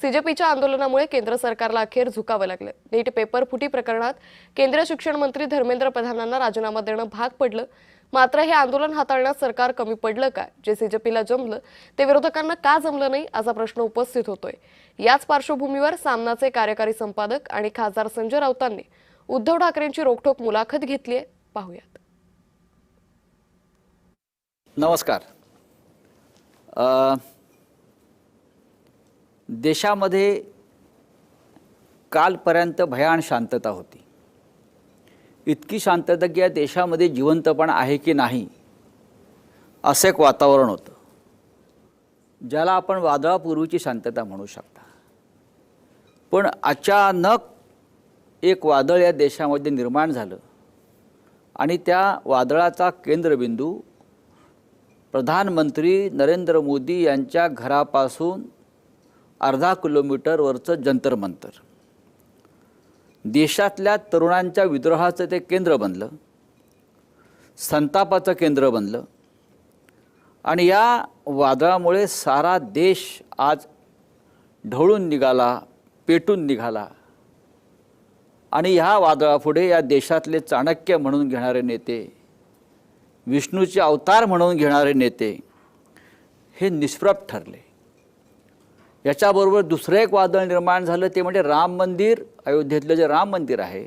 सीजेपीच्या आंदोलनामुळे केंद्र सरकारला अखेर झुकावं लागलं। नीट पेपर फुटी प्रकरणात केंद्रीय शिक्षण मंत्री धर्मेंद्र प्रधानांना राजीनामा देणं भाग पडलं। मात्र हे आंदोलन हाताळण्यास सरकार कमी पडलं का? जे सीजेपीला जमलं ते विरोधकांना का जमलं नाही असा प्रश्न उपस्थित होतोय। याच पार्श्वभूमीवर सामनाचे कार्यकारी संपादक आणि खासदार संजय राऊतांनी उद्धव ठाकरेंची रोखठोक मुलाखत घेतली आहे। पाहूयात। नमस्कार। देशामध्ये कालपर्यंत भयान शांतता होती। इतकी शांतता की या देशामध्ये जिवंतपण आहे की नाही असे एक वातावरण होतं, ज्याला आपण वादळापूर्वीची शांतता म्हणू शकता। पण अचानक एक वादळ या देशामध्ये निर्माण झालं आणि त्या वादळाचा केंद्रबिंदू प्रधानमंत्री नरेंद्र मोदी यांच्या घरापासून अर्धा किलोमीटरवरचं जंतर मंतर, देशातल्या तरुणांच्या विद्रोहाचं ते केंद्र बनलं, संतापाचं केंद्र बनलं। आणि या वादळामुळे सारा देश आज ढवळून निघाला, पेटून निघाला। आणि ह्या वादळापुढे या देशातले चाणक्य म्हणून घेणारे नेते, विष्णूचे अवतार म्हणून घेणारे नेते हे निष्प्रभ ठरले। याच्याबरोबर दुसरं एक वादळ निर्माण झालं, ते म्हणजे राम मंदिर। अयोध्येतलं जे राम मंदिर आहे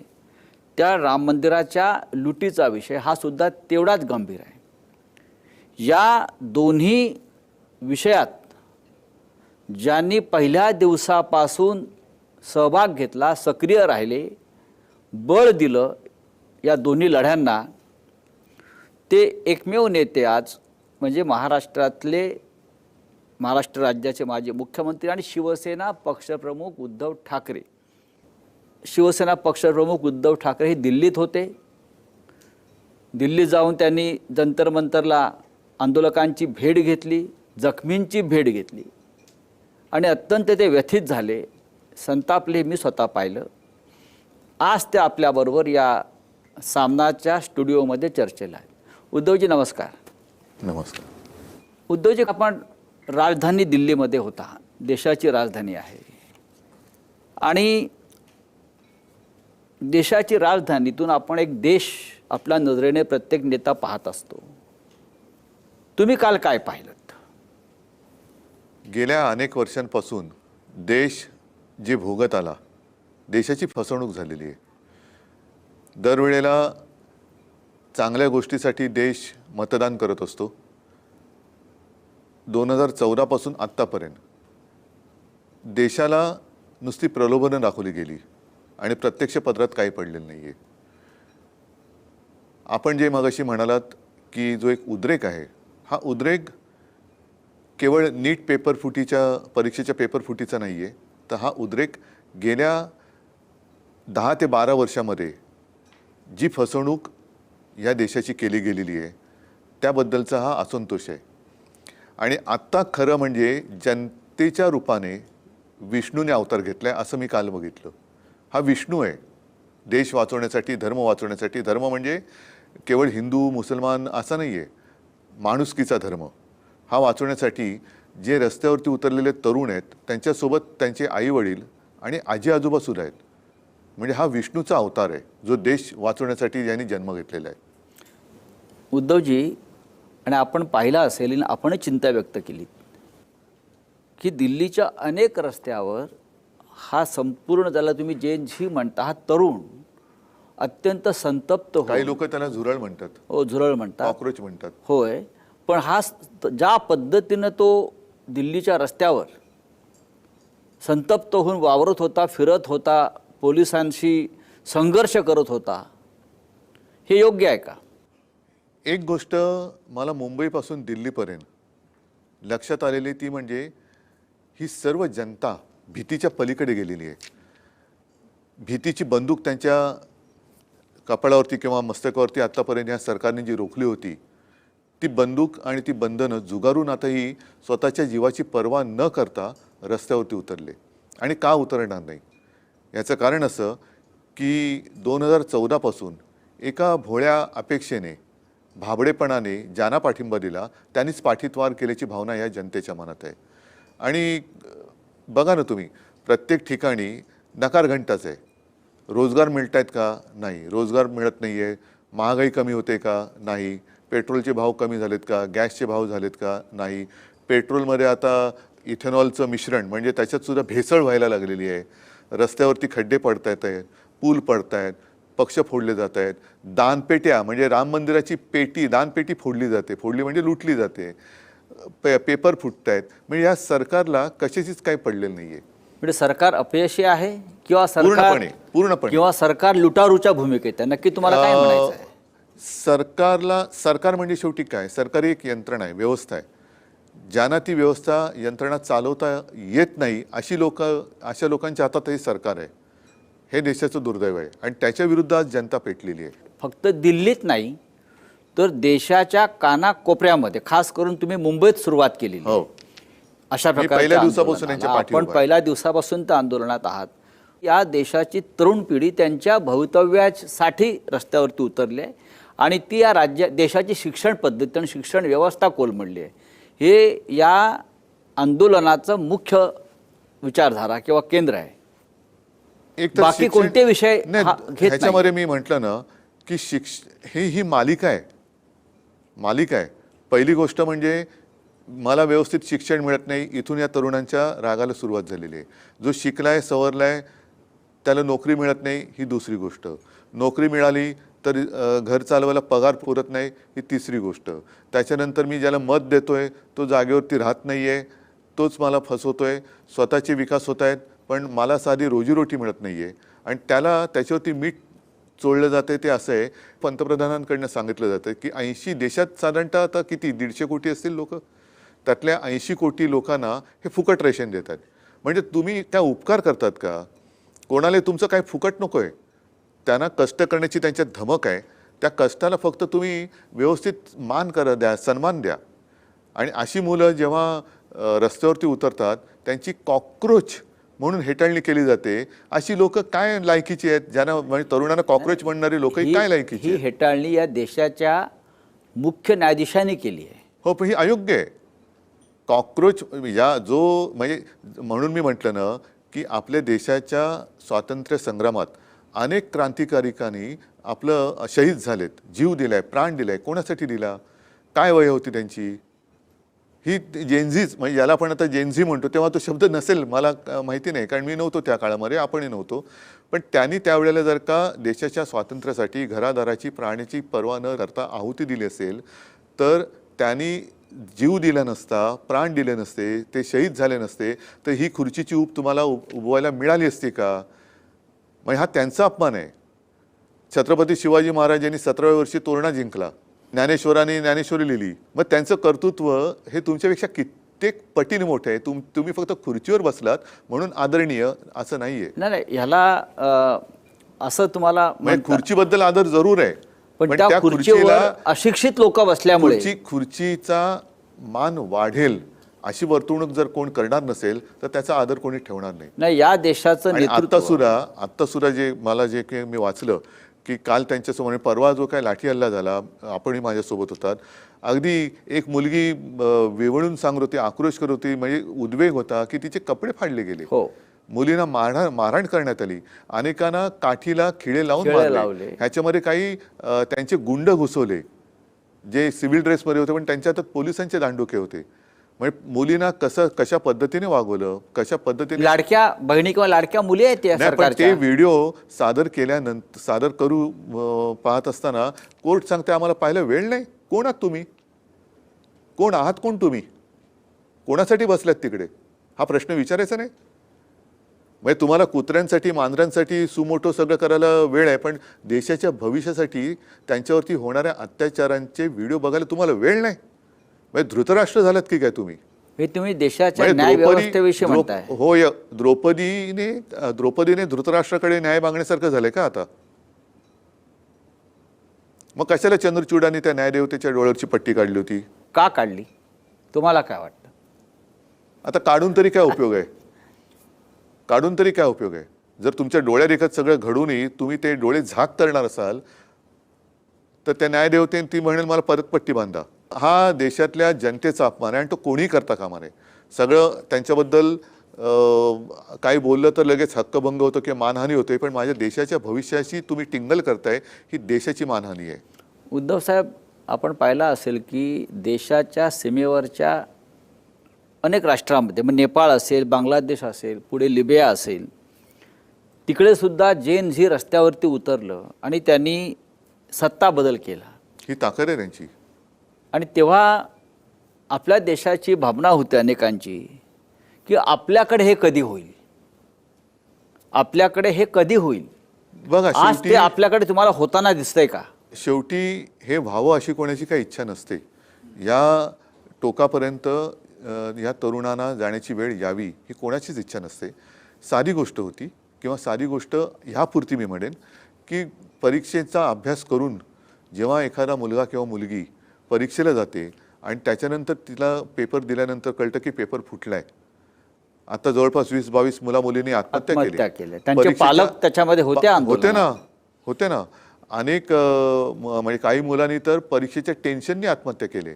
त्या राम मंदिराच्या लुटीचा विषय हा सुद्धा तेवढाच गंभीर आहे। या दोन्ही विषयात ज्यांनी पहिल्या दिवसापासून सहभाग घेतला, सक्रिय राहिले, बळ दिलं या दोन्ही लढ्यांना, ते एकमेव नेते आज म्हणजे महाराष्ट्र राज्याचे माजी मुख्यमंत्री आणि शिवसेना पक्षप्रमुख उद्धव ठाकरे। शिवसेना पक्षप्रमुख उद्धव ठाकरे हे दिल्लीत होते। दिल्लीत जाऊन त्यांनी जंतर मंतरला आंदोलकांची भेट घेतली, जखमींची भेट घेतली आणि अत्यंत ते व्यथित झाले, संतापले। मी स्वतः पाहिलं। आज ते आपल्याबरोबर या सामनाच्या स्टुडिओमध्ये चर्चेला आहेत। उद्धवजी नमस्कार। नमस्कार। उद्धवजी, आपण राजधानी दिल्लीमध्ये होता, देशाची राजधानी आहे आणि देशाची राजधानीतून आपण एक देश आपल्या नजरेने प्रत्येक नेता पाहत असतो। तुम्ही काल काय पाहिलं? गेल्या अनेक वर्षांपासून देश जे भोगत आला, देशाची फसवणूक झालेली आहे। दरवेळेला चांगल्या गोष्टीसाठी देश मतदान करत असतो। 2014 पासून आत्तापर्यंत देशाला नुसती प्रलोभनं दाखवली गेली आणि प्रत्यक्ष पदरात काही पडलेलं नाही आहे। आपण जे मगाशी म्हणालात की जो एक उद्रेक आहे, हा उद्रेक केवळ नीट परीक्षेच्या पेपर फुटीचा नाही आहे, तर हा उद्रेक गेल्या 10 ते 12 वर्षामध्ये जी फसवणूक या देशाची केली गेलेली आहे त्याबद्दलचा हा असंतोष आहे। आणि आत्ता खरं म्हणजे जनतेच्या रूपाने विष्णूने अवतार घेतला आहे असं मी काल बघितलं। हा विष्णू आहे देश वाचवण्यासाठी, धर्म वाचवण्यासाठी। धर्म म्हणजे केवळ हिंदू मुसलमान असा नाही आहे, माणुसकीचा धर्म हा वाचवण्यासाठी जे रस्त्यावरती उतरलेले तरुण आहेत त्यांच्यासोबत त्यांचे आईवडील आणि आजी आजोबा सुद्धा आहेत। म्हणजे हा विष्णूचा अवतार आहे जो देश वाचवण्यासाठी यांनी जन्म घेतलेला आहे। उद्धवजी, आणि आपण पाहिलं असेल, आपण चिंता व्यक्त केली की दिल्लीच्या अनेक रस्त्यावर हा संपूर्ण, ज्याला तुम्ही जे म्हणता, हा तरुण अत्यंत संतप्त काही लोक त्याला झुरळ म्हणतात। हो, झुरळ म्हणतात, कॉक्रोच म्हणतात। होय, पण हा ज्या पद्धतीनं तो दिल्लीच्या रस्त्यावर संतप्त होऊन वावरत होता, फिरत होता, पोलिसांशी संघर्ष करत होता, हे योग्य आहे का? एक गोष्ट मला मुंबईपासून दिल्लीपर्यंत लक्षात आलेली ती म्हणजे ही सर्व जनता भीतीच्या पलीकडे गेलेली आहे। भीतीची बंदूक त्यांच्या कपाळावरती किंवा मस्तकावरती आत्तापर्यंत या सरकारने जी रोखली होती, ती बंदूक आणि ती बंधनं जुगारून आताही स्वतःच्या जीवाची पर्वा न करता रस्त्यावरती उतरले। आणि का उतरणार नाही याचं कारण असं की 2014 पासून एका भोळ्या अपेक्षेने, भाबडेपणाने ज्यांना पाठिंबा दिला त्यांनीच पाठीत वार केल्याची भावना या जनतेच्या मनात आहे। आणि बघा ना तुम्ही, प्रत्येक ठिकाणी नकार घंटाच आहे. रोजगार मिळत आहेत का? नाही. रोजगार मिळत नाही आहे. महागाई कमी होते का? नाही. पेट्रोलचे भाव कमी झालेत का? गॅसचे भाव झालेत का? नाही. पेट्रोलमध्ये आता इथेनॉलचं मिश्रण म्हणजे त्याच्यात सुद्धा भेसळ व्हायला लागलेली आहे. रस्त्यावरती खड्डे पडत आहेत, पूल पडत आहेत, पक्ष फोडले जात आहेत, दानपेट्या म्हणजे राम मंदिराची पेटी दानपेटी फोडली जाते, फोडली म्हणजे लुटली जाते, पेपर फुटत आहेत. म्हणजे या सरकारला कशाचीच काही पडलेलं नाही आहे. म्हणजे सरकार अपयशी आहे किंवा सरकार पूर्णपणे किंवा सरकार लुटारूच्या भूमिकेत आहे, नक्की तुम्हाला काय म्हणायचं आहे? सरकार म्हणजे शेवटी काय, सरकारी एक यंत्रणा आहे, व्यवस्था आहे. ज्यांना ती व्यवस्था यंत्रणा चालवता येत नाही अशा लोकांच्या हातात हे सरकार आहे. हे देशाचं दुर्दैव आहे आणि त्याच्या विरुद्ध आज जनता पेटलेली आहे. फक्त दिल्लीत नाही तर देशाच्या कानाकोपऱ्यामध्ये, खास करून तुम्ही मुंबईत सुरुवात केली. हो, अशा मी पहिल्या दिवसापासून यांच्या आपण पाठीवर आहे. पहिल्या दिवसापासून त्या आंदोलनात आहात. या देशाची तरुण पिढी त्यांच्या भवितव्यासाठी रस्त्यावरती उतरली आहे आणि ती या देशाची शिक्षण पद्धती आणि शिक्षण व्यवस्था कोलमडली आहे. हे या आंदोलनाचं मुख्य विचारधारा किंवा केंद्र आहे. एक तर बाकी कोणते विषय घेत नाही. ह्याच्यामध्ये मी म्हटलं ना की ही मालिका आहे. पहिली गोष्ट म्हणजे मला व्यवस्थित शिक्षण मिळत नाही, इथून या तरुणांच्या रागाला सुरुवात झालेली आहे. जो शिकलाय सवरलाय त्याला नोकरी मिळत नाही, ही दुसरी गोष्ट. नोकरी मिळाली तर घर चालवायला पगार पुरत नाही, ही तिसरी गोष्ट. त्याच्यानंतर मी ज्याला मत देतोय तो जागेवरती राहत नाही आहे, तोच मला फसवतोय. स्वतःचे विकास होत आहेत पण मला साधी रोजीरोटी मिळत नाही आहे आणि त्याच्यावरती मीठ चोळलं जाते. ते असं आहे, पंतप्रधानांकडनं सांगितलं जातं की 80 देशात साधारणतः आता किती 150 कोटी असतील लोक, त्यातल्या 80 कोटी लोकांना हे फुकट रेशन देतात. म्हणजे तुम्ही त्या उपकार करतात का? कोणाला तुमचं काय फुकट नको आहे, त्यांना कष्ट करण्याची त्यांच्यात धमक आहे. त्या कष्टाला फक्त तुम्ही व्यवस्थित मान द्या, सन्मान द्या. आणि अशी मुलं जेव्हा रस्त्यावरती उतरतात त्यांची कॉकरोच म्हणून हेटाळणी केली जाते. अशी लोक काय लायकीची आहेत? ज्यांना म्हणजे तरुणांना कॉकरोच म्हणणारी लोक काय लायकीची? ही हेटाळणी या देशाच्या मुख्य न्यायाधीशांनी केली आहे. हो, पण ही अयोग्य आहे. कॉकरोच म्हणजे म्हणून मी म्हटलं ना की आपल्या देशाच्या स्वातंत्र्य संग्रामात अनेक क्रांतिकारिकांनी आपलं शहीद झालेत, जीव दिलाय, प्राण दिलाय. कोणासाठी दिला? काय वय होती त्यांची? ही जेनझीच म्हणजे याला आपण आता जेनझी म्हणतो, तेव्हा तो शब्द नसेल मला माहिती नाही, कारण मी नव्हतो त्या काळामध्ये, आपणही नव्हतो. पण त्यांनी त्यावेळेला जर का देशाच्या स्वातंत्र्यासाठी घरादाराची प्राण्याची पर्वा न करता आहुती दिली असेल तर त्यांनी जीव दिला नसता, प्राण दिले नसते, ते शहीद झाले नसते तर ही खुर्चीची ऊब तुम्हाला उभवायला मिळाली असती का? म्हणजे हा त्यांचा अपमान आहे. छत्रपती शिवाजी महाराजांनी 17व्या वर्षी तोरणा जिंकला, ज्ञानेश्वरांनी ज्ञानेश्वरी लिहिली. मग त्यांचं कर्तृत्व हे तुमच्यापेक्षा कित्येक पटीने मोठं आहे. तुम्ही फक्त खुर्चीवर बसलात म्हणून आदरणीय असं नाहीये. नाही, ह्याला असं तुम्हाला खुर्चीबद्दल आदर जरूर आहे, पण त्या खुर्चीवर अशिक्षित लोक बसल्यामुळे खुर्चीचा मान वाढेल अशी वर्तवणूक जर कोण करणार नसेल तर त्याचा आदर कोणी ठेवणार नाही. या देशाचं आत्ता सुद्धा जे काही मी वाचलं की काल त्यांच्यासमोर परवा जो काय लाठी हल्ला झाला, आपणही माझ्यासोबत होतात. अगदी एक मुलगी वेवळून सांगत होती, आक्रोश करत होती, म्हणजे उद्वेग होता की तिचे कपडे फाडले गेले. हो, मुलींना मारहाण करण्यात आली, अनेकांना काठीला खिळे लावून मारले. ह्याच्यामध्ये काही त्यांचे गुंड घुसवले जे सिव्हिल ड्रेसमध्ये होते पण त्यांच्या हातात पोलिसांचे दांडुके होते. म्हणजे मुलींना कशा पद्धतीने वागवलं, कशा पद्धतीने लाडक्या बहिणी किंवा लाडक्या मुली आहेत त्या सरकारच्या. ते व्हिडिओ सादर करू पाहत असताना कोर्ट सांगते आम्हाला पाहायला वेळ नाही. कोण आहात तुम्ही? कोण आहात? तुम्ही कोणासाठी बसल्यात तिकडे? हा प्रश्न विचारायचा नाही. म्हणजे तुम्हाला कुत्र्यांसाठी मांजरांसाठी सुमोटो सगळं करायला वेळ आहे, पण देशाच्या भविष्यासाठी त्यांच्यावरती होणाऱ्या अत्याचारांचे व्हिडिओ बघायला तुम्हाला वेळ नाही. म्हणजे धृतराष्ट्र झालात की काय तुम्ही? हे तुम्ही देशाच्या न्याय व्यवस्थेविषयी म्हणताय. होय, द्रौपदीने धृतराष्ट्राकडे न्याय मागण्यासारखं झालंय का आता? मग कशाला चंद्रचूडाने त्या न्यायदेवतेच्या डोळ्यावरची पट्टी काढली होती? का काढली? तुम्हाला काय वाटतं? आता काढून तरी काय उपयोग आहे? जर तुमच्या डोळ्यादेखत सगळं घडूनही तुम्ही ते डोळे झाक करणार असाल तर त्या न्यायदेवतेने ती म्हणेल मला परत पट्टी बांधा. हा देशातल्या जनतेचा अपमान आहे आणि तो कोणी करता कामा नये. सगळं त्यांच्याबद्दल काही बोललं तर लगेच हक्कभंग होतो किंवा मानहानी होते, पण माझ्या देशाच्या भविष्याशी तुम्ही टिंगल करताय, ही देशाची मानहानी आहे. उद्धव साहेब, आपण पाहिलं असेल की देशाच्या सीमेवरच्या अनेक राष्ट्रांमध्ये, मग नेपाळ असेल, बांगलादेश असेल, पुढे लिबिया असेल, तिकडे सुद्धा जेन झी रस्त्यावरती उतरलं आणि त्यांनी सत्ता बदल केला. ही ताकद आहे त्यांची. आणि तेव्हा आपल्या देशाची भावना होती अनेकांची की आपल्याकडे हे कधी होईल, आपल्याकडे हे कधी होईल. बघा, आज ते आपल्याकडे तुम्हाला होताना दिसतंय का? शेवटी हे व्हावं अशी कोणाची काही इच्छा नसते. या टोकापर्यंत या तरुणांना जाण्याची वेळ यावी ही कोणाचीच इच्छा नसते. साधी गोष्ट होती, किंवा साधी गोष्ट ह्यापुरती मी म्हणेन की परीक्षेचा अभ्यास करून जेव्हा एखादा मुलगा किंवा मुलगी परीक्षेला जाते आणि त्याच्यानंतर तिला पेपर दिल्यानंतर कळतं की पेपर फुटलाय. आता जवळपास 20-22 मुला-मुलींनी आत्महत्या केल्या. त्यांचे पालक त्याच्यामध्ये होते होते ना. अनेक म्हणजे काही मुलांनी तर परीक्षेच्या टेन्शननी आत्महत्या केले.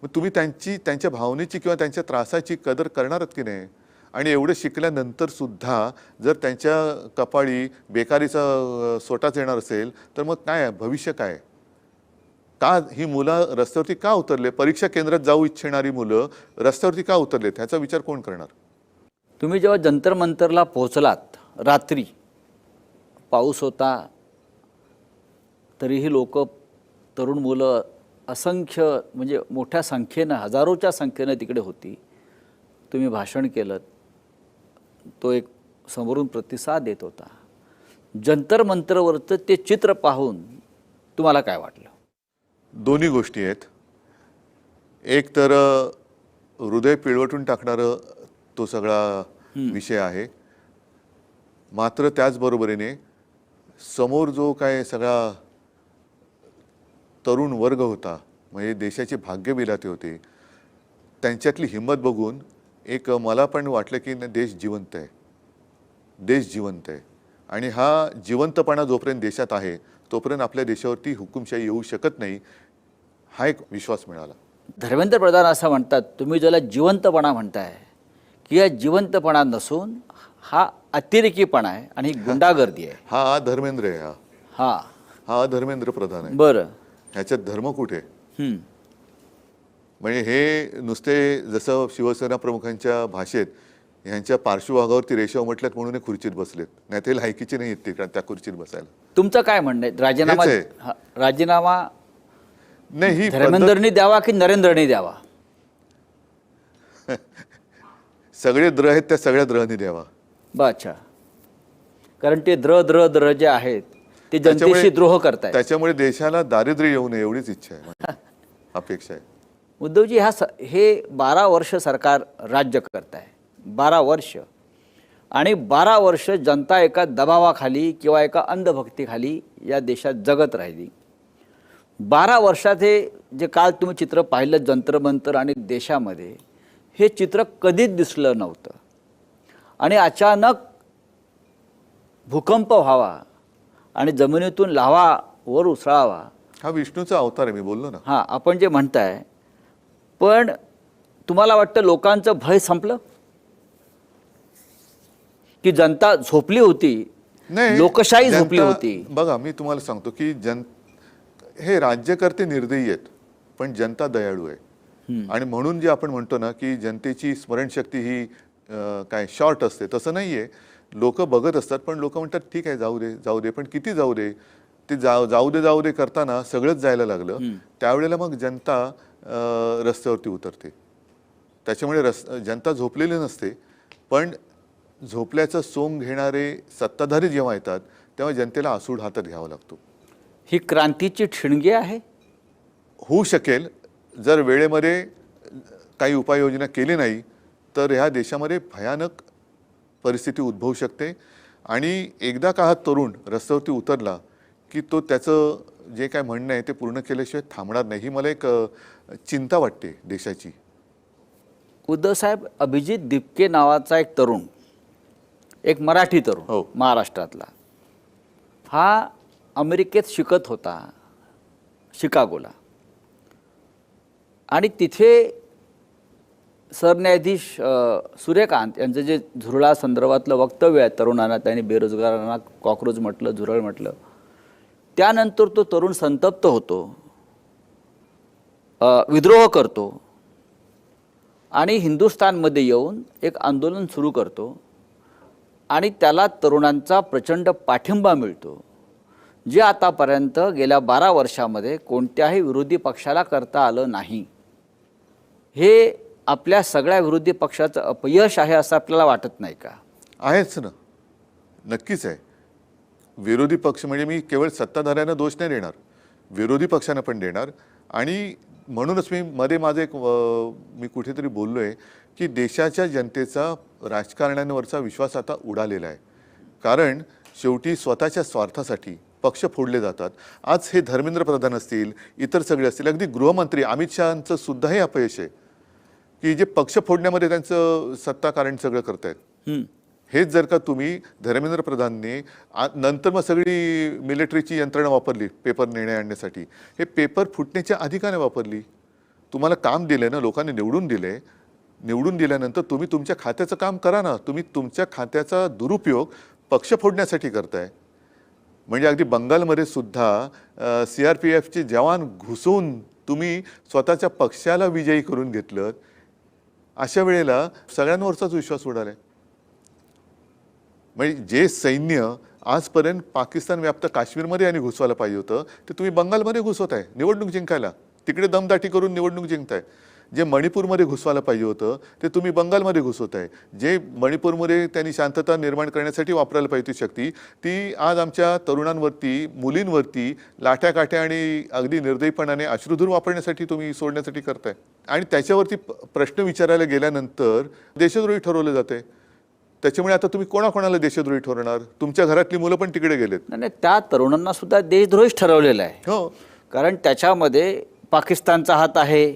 मग तुम्ही त्यांच्या भावनेची किंवा त्यांच्या त्रासाची कदर करणारच की नाही? आणि एवढं शिकल्यानंतर सुद्धा जर त्यांच्या कपाळी बेकारीचा सोटाच येणार असेल तर मग काय भविष्य काय? का ही मुलं रस्त्यावरती का उतरले? परीक्षा केंद्रात जाऊ इच्छिणारी मुलं रस्त्यावरती का उतरले? ह्याचा विचार कोण करणार? तुम्ही जेव्हा जंतर मंतरला पोहोचलात रात्री, पाऊस होता, तरीही लोक, तरुण मुलं असंख्य, म्हणजे मोठ्या संख्येनं, हजारोच्या संख्येनं तिकडे होती. तुम्ही भाषण केलं, तो एक समोरून प्रतिसाद देत होता. जंतर मंतरवरचं ते चित्र पाहून तुम्हाला काय वाटलं? दोन्ही गोष्टी आहेत. एक तर हृदय पिळवटून टाकणारं तो सगळा विषय आहे. मात्र त्याचबरोबरीने समोर जो काय सगळा तरुण वर्ग होता, म्हणजे देशाचे भाग्य विधाते होते, त्यांच्यातली हिंमत बघून एक मला पण वाटलं की देश जिवंत आहे, देश जिवंत आहे. आणि हा जिवंतपणा जोपर्यंत देशात आहे तोपर्यंत आपल्या देशावरती हुकुमशाही येऊ शकत नाही, हा एक विश्वास मिळाला. धर्मेंद्र प्रधान असं म्हणतात, तुम्ही ज्याला जिवंतपणा म्हणताय की या जिवंतपणा नसून हा अतिरेकीपणा आहे आणि गुंडागर्दी आहे. हा धर्मेंद्र आहे. हा धर्मेंद्र प्रधान आहे. बरं, ह्याच्यात धर्म कुठे? म्हणजे हे नुसते जसं शिवसेना प्रमुखांच्या भाषेत ह्यांच्या पार्श्वभागावरती रेषा उमटल्यात म्हणून हे खुर्चीत बसलेत, नाही ते लायकीचे नाही आहेत त्या खुर्चीत बसायला. तुमचं काय म्हणणं आहे? राजीनामा नाही, ही धर्मेंद्रनी द्यावा की नरेंद्रनी द्यावा? सगळे द्र आहेत त्या सगळ्या द्रहनी द्यावा. अच्छा, कारण ते द्र जे आहेत ते जनतेशी द्रोह करतायत. त्याच्यामुळे देशाला दारिद्र्य येऊ नये एवढीच इच्छा आहे, अपेक्षा आहे. उद्धवजी, हे 12 वर्ष सरकार राज्य करत आहे, 12 वर्ष, आणि 12 वर्ष जनता एका दबावाखाली किंवा एका अंधभक्तीखाली या देशात जगत राहिली. 12 वर्षात हे जे काल तुम्ही चित्र पाहिलं जंतर मंतर आणि देशामध्ये, हे चित्र कधीच दिसलं नव्हतं. आणि अचानक भूकंप व्हावा आणि जमिनीतून लाव्हा वर उसळावा, हा विष्णूचा अवतार आहे, मी बोललो ना. हां, आपण जे म्हणताय, पण तुम्हाला वाटतं लोकांचं भय संपलं की जनता झोपली होती? नाही, लोकशाही झोपली होती. बघा, मी तुम्हाला सांगतो की हे राज्यकर्ते निर्दयी आहेत पण जनता दयाळू आहे. आणि म्हणून जे आपण म्हणतो ना की जनतेची स्मरणशक्ती ही काय शॉर्ट असते, तसं नाहीये. लोक बघत असतात पण लोक म्हणतात ठीक आहे, जाऊ दे, पण किती जाऊ दे? ते जाऊ दे करताना सगळंच जायला लागलं. त्यावेळेला मग जनता रस्त्यावरती उतरते. त्याच्यामुळे जनता झोपलेली नसते, पण झोपल्याचं सोंग घेणारे सत्ताधारी जेव्हा येतात तेव्हा जनतेला आसूड हातात घ्यावा लागतो. ही क्रांतीची ठिणगी आहे. होऊ शकेल जर वेळेमध्ये काही उपाययोजना केली नाही तर ह्या देशामध्ये भयानक परिस्थिती उद्भवू शकते. आणि एकदा का हा तरुण रस्त्यावरती उतरला की तो त्याचं जे काय म्हणणं आहे ते पूर्ण केल्याशिवाय थांबणार नाही, ही मला एक चिंता वाटते देशाची. उद्धव साहेब, अभिजित दिपके नावाचा एक तरुण, एक मराठी तरुण, हो, महाराष्ट्रातला, हा अमेरिकेत शिकत होता, शिकागोला, आणि तिथे सरन्यायाधीश सूर्यकांत यांचं जे झुरळा संदर्भातलं वक्तव्य आहे, तरुणांना त्यांनी बेरोजगारांना कॉक्रोच म्हटलं, झुरळ म्हटलं, त्यानंतर तो तरुण संतप्त होतो, विद्रोह करतो आणि हिंदुस्थानमध्ये येऊन एक आंदोलन सुरू करतो आणि त्याला तरुणांचा प्रचंड पाठिंबा मिळतो, जे आतापर्यंत गेल्या 12 वर्षामध्ये कोणत्याही विरोधी पक्षाला करता आलं नाही. हे आपल्या सगळ्या विरोधी पक्षाचं अपयश आहे असं आपल्याला वाटत नाही का? आहेच ना, नक्कीच आहे. विरोधी पक्ष म्हणजे मी केवळ सत्ताधाऱ्यांना दोष नाही देणार, विरोधी पक्षांना पण देणार. आणि म्हणूनच मी मध्ये माझं एक मी कुठेतरी बोललो आहे की देशाच्या जनतेचा राजकारण्यांवरचा विश्वास आता उडालेला आहे. कारण शेवटी स्वतःच्या स्वार्थासाठी पक्ष फोडले जातात. आज हे धर्मेंद्र प्रधान असतील, इतर सगळे असतील, अगदी गृहमंत्री अमित शहांचं सुद्धा हे अपयश आहे की जे पक्ष फोडण्यामध्ये त्यांचं सत्ता कारण सगळं करतायत. हेच जर का तुम्ही धर्मेंद्र प्रधानने नंतर मग सगळी मिलिटरीची यंत्रणा वापरली पेपर निर्णय आणण्यासाठी, हे पेपर फुटण्याच्या आधी का नाही वापरली? तुम्हाला काम दिले ना, लोकांनी निवडून दिले, निवडून दिल्यानंतर तुम्ही तुमच्या खात्याचं काम करा ना. तुम्ही तुमच्या खात्याचा दुरुपयोग पक्ष फोडण्यासाठी करताय. म्हणजे अगदी बंगालमध्ये सुद्धा CRPFचे जवान घुसून तुम्ही स्वतःच्या पक्षाला विजयी करून घेतलं. अशा वेळेला सगळ्यांवरचाच विश्वास उडालाय. म्हणजे जे सैन्य आजपर्यंत पाकिस्तान व्याप्त काश्मीरमध्ये आणि घुसवायला पाहिजे होतं, ते तुम्ही बंगालमध्ये घुसवताय निवडणूक जिंकायला, तिकडे दमदाटी करून निवडणूक जिंकताय. जे मणिपूरमध्ये घुसवायला पाहिजे होतं ते तुम्ही बंगालमध्ये घुसवताय. जे मणिपूरमध्ये त्यांनी शांतता निर्माण करण्यासाठी वापरायला पाहिजे ती शक्ती, ती आज आमच्या तरुणांवरती, मुलींवरती लाठ्या काठ्या आणि अगदी निर्दयीपणाने अश्रुधूर वापरण्यासाठी तुम्ही सोडण्यासाठी करताय. आणि त्याच्यावरती प्रश्न विचारायला गेल्यानंतर देशद्रोही ठरवलं जाते. त्याच्यामुळे आता तुम्ही कोणाकोणाला देशद्रोही ठरवणार? तुमच्या घरातली मुलं पण तिकडे गेलेत. नाही, त्या तरुणांना सुद्धा देशद्रोहीच ठरवलेला आहे. हो, कारण त्याच्यामध्ये पाकिस्तानचा हात आहे,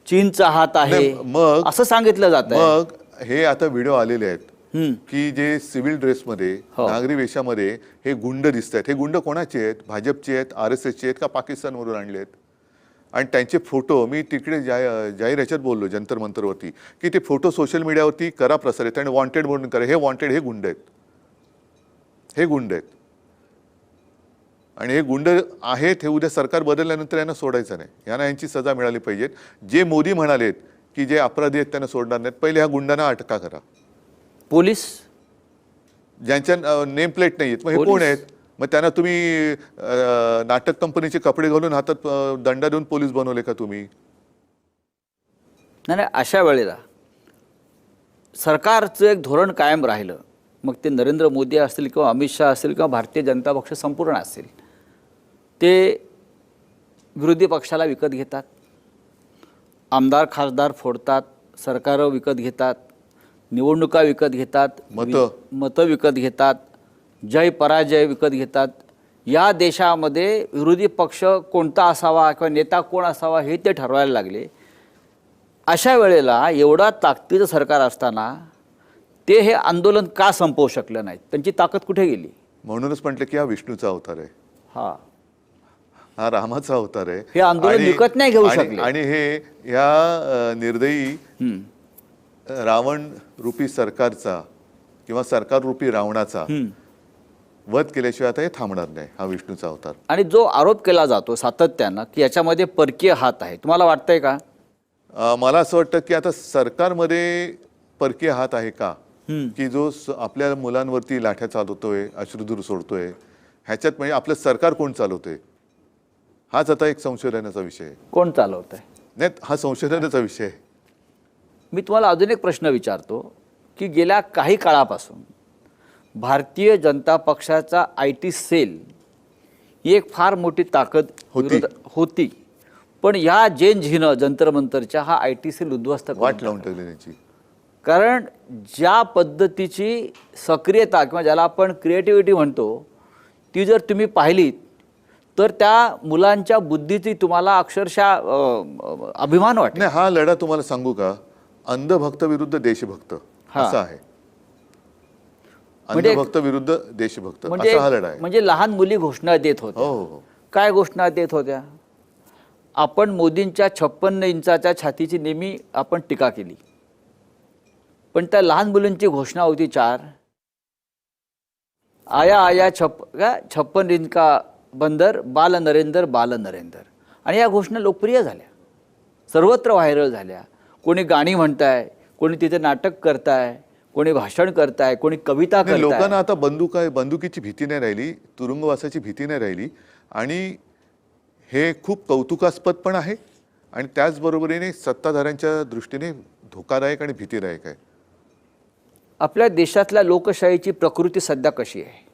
चीनचा हात आहे, मग असं सांगितलं जात आहे. मग हे आता व्हिडिओ आलेले आहेत की जे सिव्हिल ड्रेसमध्ये, नागरी वेशामध्ये हे गुंड दिसत आहेत. हे गुंड कोणाचे आहेत? भाजपचे आहेत, RSSचे आहेत का पाकिस्तानवरून आणले आहेत? आणि त्यांचे फोटो मी तिकडे जाहीर ह्याच्यात बोललो जंतर मंतरवरती की ते फोटो सोशल मीडियावरती करा प्रसारित आणि वॉन्टेड म्हणून करा. हे वॉन्टेड, हे गुंड आहेत, हे गुंड आहेत. आणि हे गुंड आहेत, हे उद्या सरकार बदलल्यानंतर यांना सोडायचं नाही. यांना यांची सजा मिळाली पाहिजे. जे मोदी म्हणालेत की जे अपराधी आहेत त्यांना सोडणार नाहीत, पहिले ह्या गुंडांना अटका करा. पोलीस ज्यांच्या नेम प्लेट नाही आहेत, मग हे कोण आहेत? मग त्यांना तुम्ही नाटक कंपनीचे कपडे घालून हातात दंडा देऊन पोलीस बनवले का तुम्ही? नाही, अशा वेळेला सरकारचं एक धोरण कायम राहिलं, मग ते नरेंद्र मोदी असतील किंवा अमित शहा असतील किंवा भारतीय जनता पक्ष संपूर्ण असेल, ते विरोधी पक्षाला विकत घेतात, आमदार खासदार फोडतात, सरकारं विकत घेतात, निवडणुका विकत घेतात, मतं विकत घेतात, जय पराजय विकत घेतात. या देशामध्ये विरोधी पक्ष कोणता असावा किंवा नेता कोण असावा हे ते ठरवायला लागले. अशा वेळेला एवढा ताकदीचं सरकार असताना ते हे आंदोलन का संपवू शकलं नाहीत? त्यांची ताकद कुठे गेली? म्हणूनच म्हटलं की हा विष्णूचा अवतार आहे, हा रामाचा अवतार आहे. हे आंदोलन विकत नाही घेऊ शकले. आणि हे या निर्दयी रावण रूपी सरकारचा किंवा सरकार रूपी रावणाचा वध केल्याशिवाय आता हे थांबणार नाही. हा विष्णूचा अवतार. आणि जो आरोप केला जातो सातत्यानं की याच्यामध्ये परकीय हात आहे, तुम्हाला वाटतंय का? मला असं वाटतं की आता सरकारमध्ये परकीय हात आहे का, की जो आपल्या मुलांवरती लाठ्या चालवतोय, अश्रुधूर सोडतोय, ह्याच्यात म्हणजे आपलं सरकार कोण चालवतोय हाच आता एक संशोधनाचा विषय आहे. कोण चालवत आहे? नाही, हा संशोधनाचा विषय आहे. मी तुम्हाला अजून एक प्रश्न विचारतो की गेल्या काही काळापासून भारतीय जनता पक्षाचा IT सेल ही एक फार मोठी ताकद होती, पण ह्या झीनं जंतर मंतरच्या हा IT सेल उद्ध्वस्त वाट लावून टाकली त्यांची. कारण ज्या पद्धतीची सक्रियता किंवा ज्याला आपण क्रिएटिव्हिटी म्हणतो ती जर तुम्ही पाहिलीत तर त्या मुलांच्या बुद्धीची तुम्हाला अक्षरशः अभिमान वाटतो. नाही, हा लढा तुम्हाला सांगू का, अंधभक्त विरुद्ध देशभक्त असा आहे. अंधभक्त विरुद्ध देशभक्त असा हा लढा आहे. म्हणजे लहान मुली घोषणा देत होत्या. हो. काय घोषणा देत होत्या? आपण मोदींच्या 56 इंचाच्या छातीची नेहमी आपण टीका केली. पण त्या लहान मुलांची घोषणा होती 4, आया आया छप्पन दिन का बंदर, बाल नरेंद्र बाल नरेंद्र. आणि या घोषणा लोकप्रिय झाल्या, सर्वत्र व्हायरल झाल्या. कोणी गाणी म्हणताय, कोणी तिथे नाटक करताय, कोणी भाषण करताय, कोणी कविता नाही, करताय. लोकांना आता बंदुकीची भीती नाही राहिली, तुरुंगवासाची भीती नाही राहिली. आणि हे खूप कौतुकास्पद पण आहे आणि त्याचबरोबरीने सत्ताधाऱ्यांच्या दृष्टीने धोकादायक आणि भीतीदायक आहे. आपल्या देशातल्या लोकशाहीची प्रकृती सध्या कशी आहे?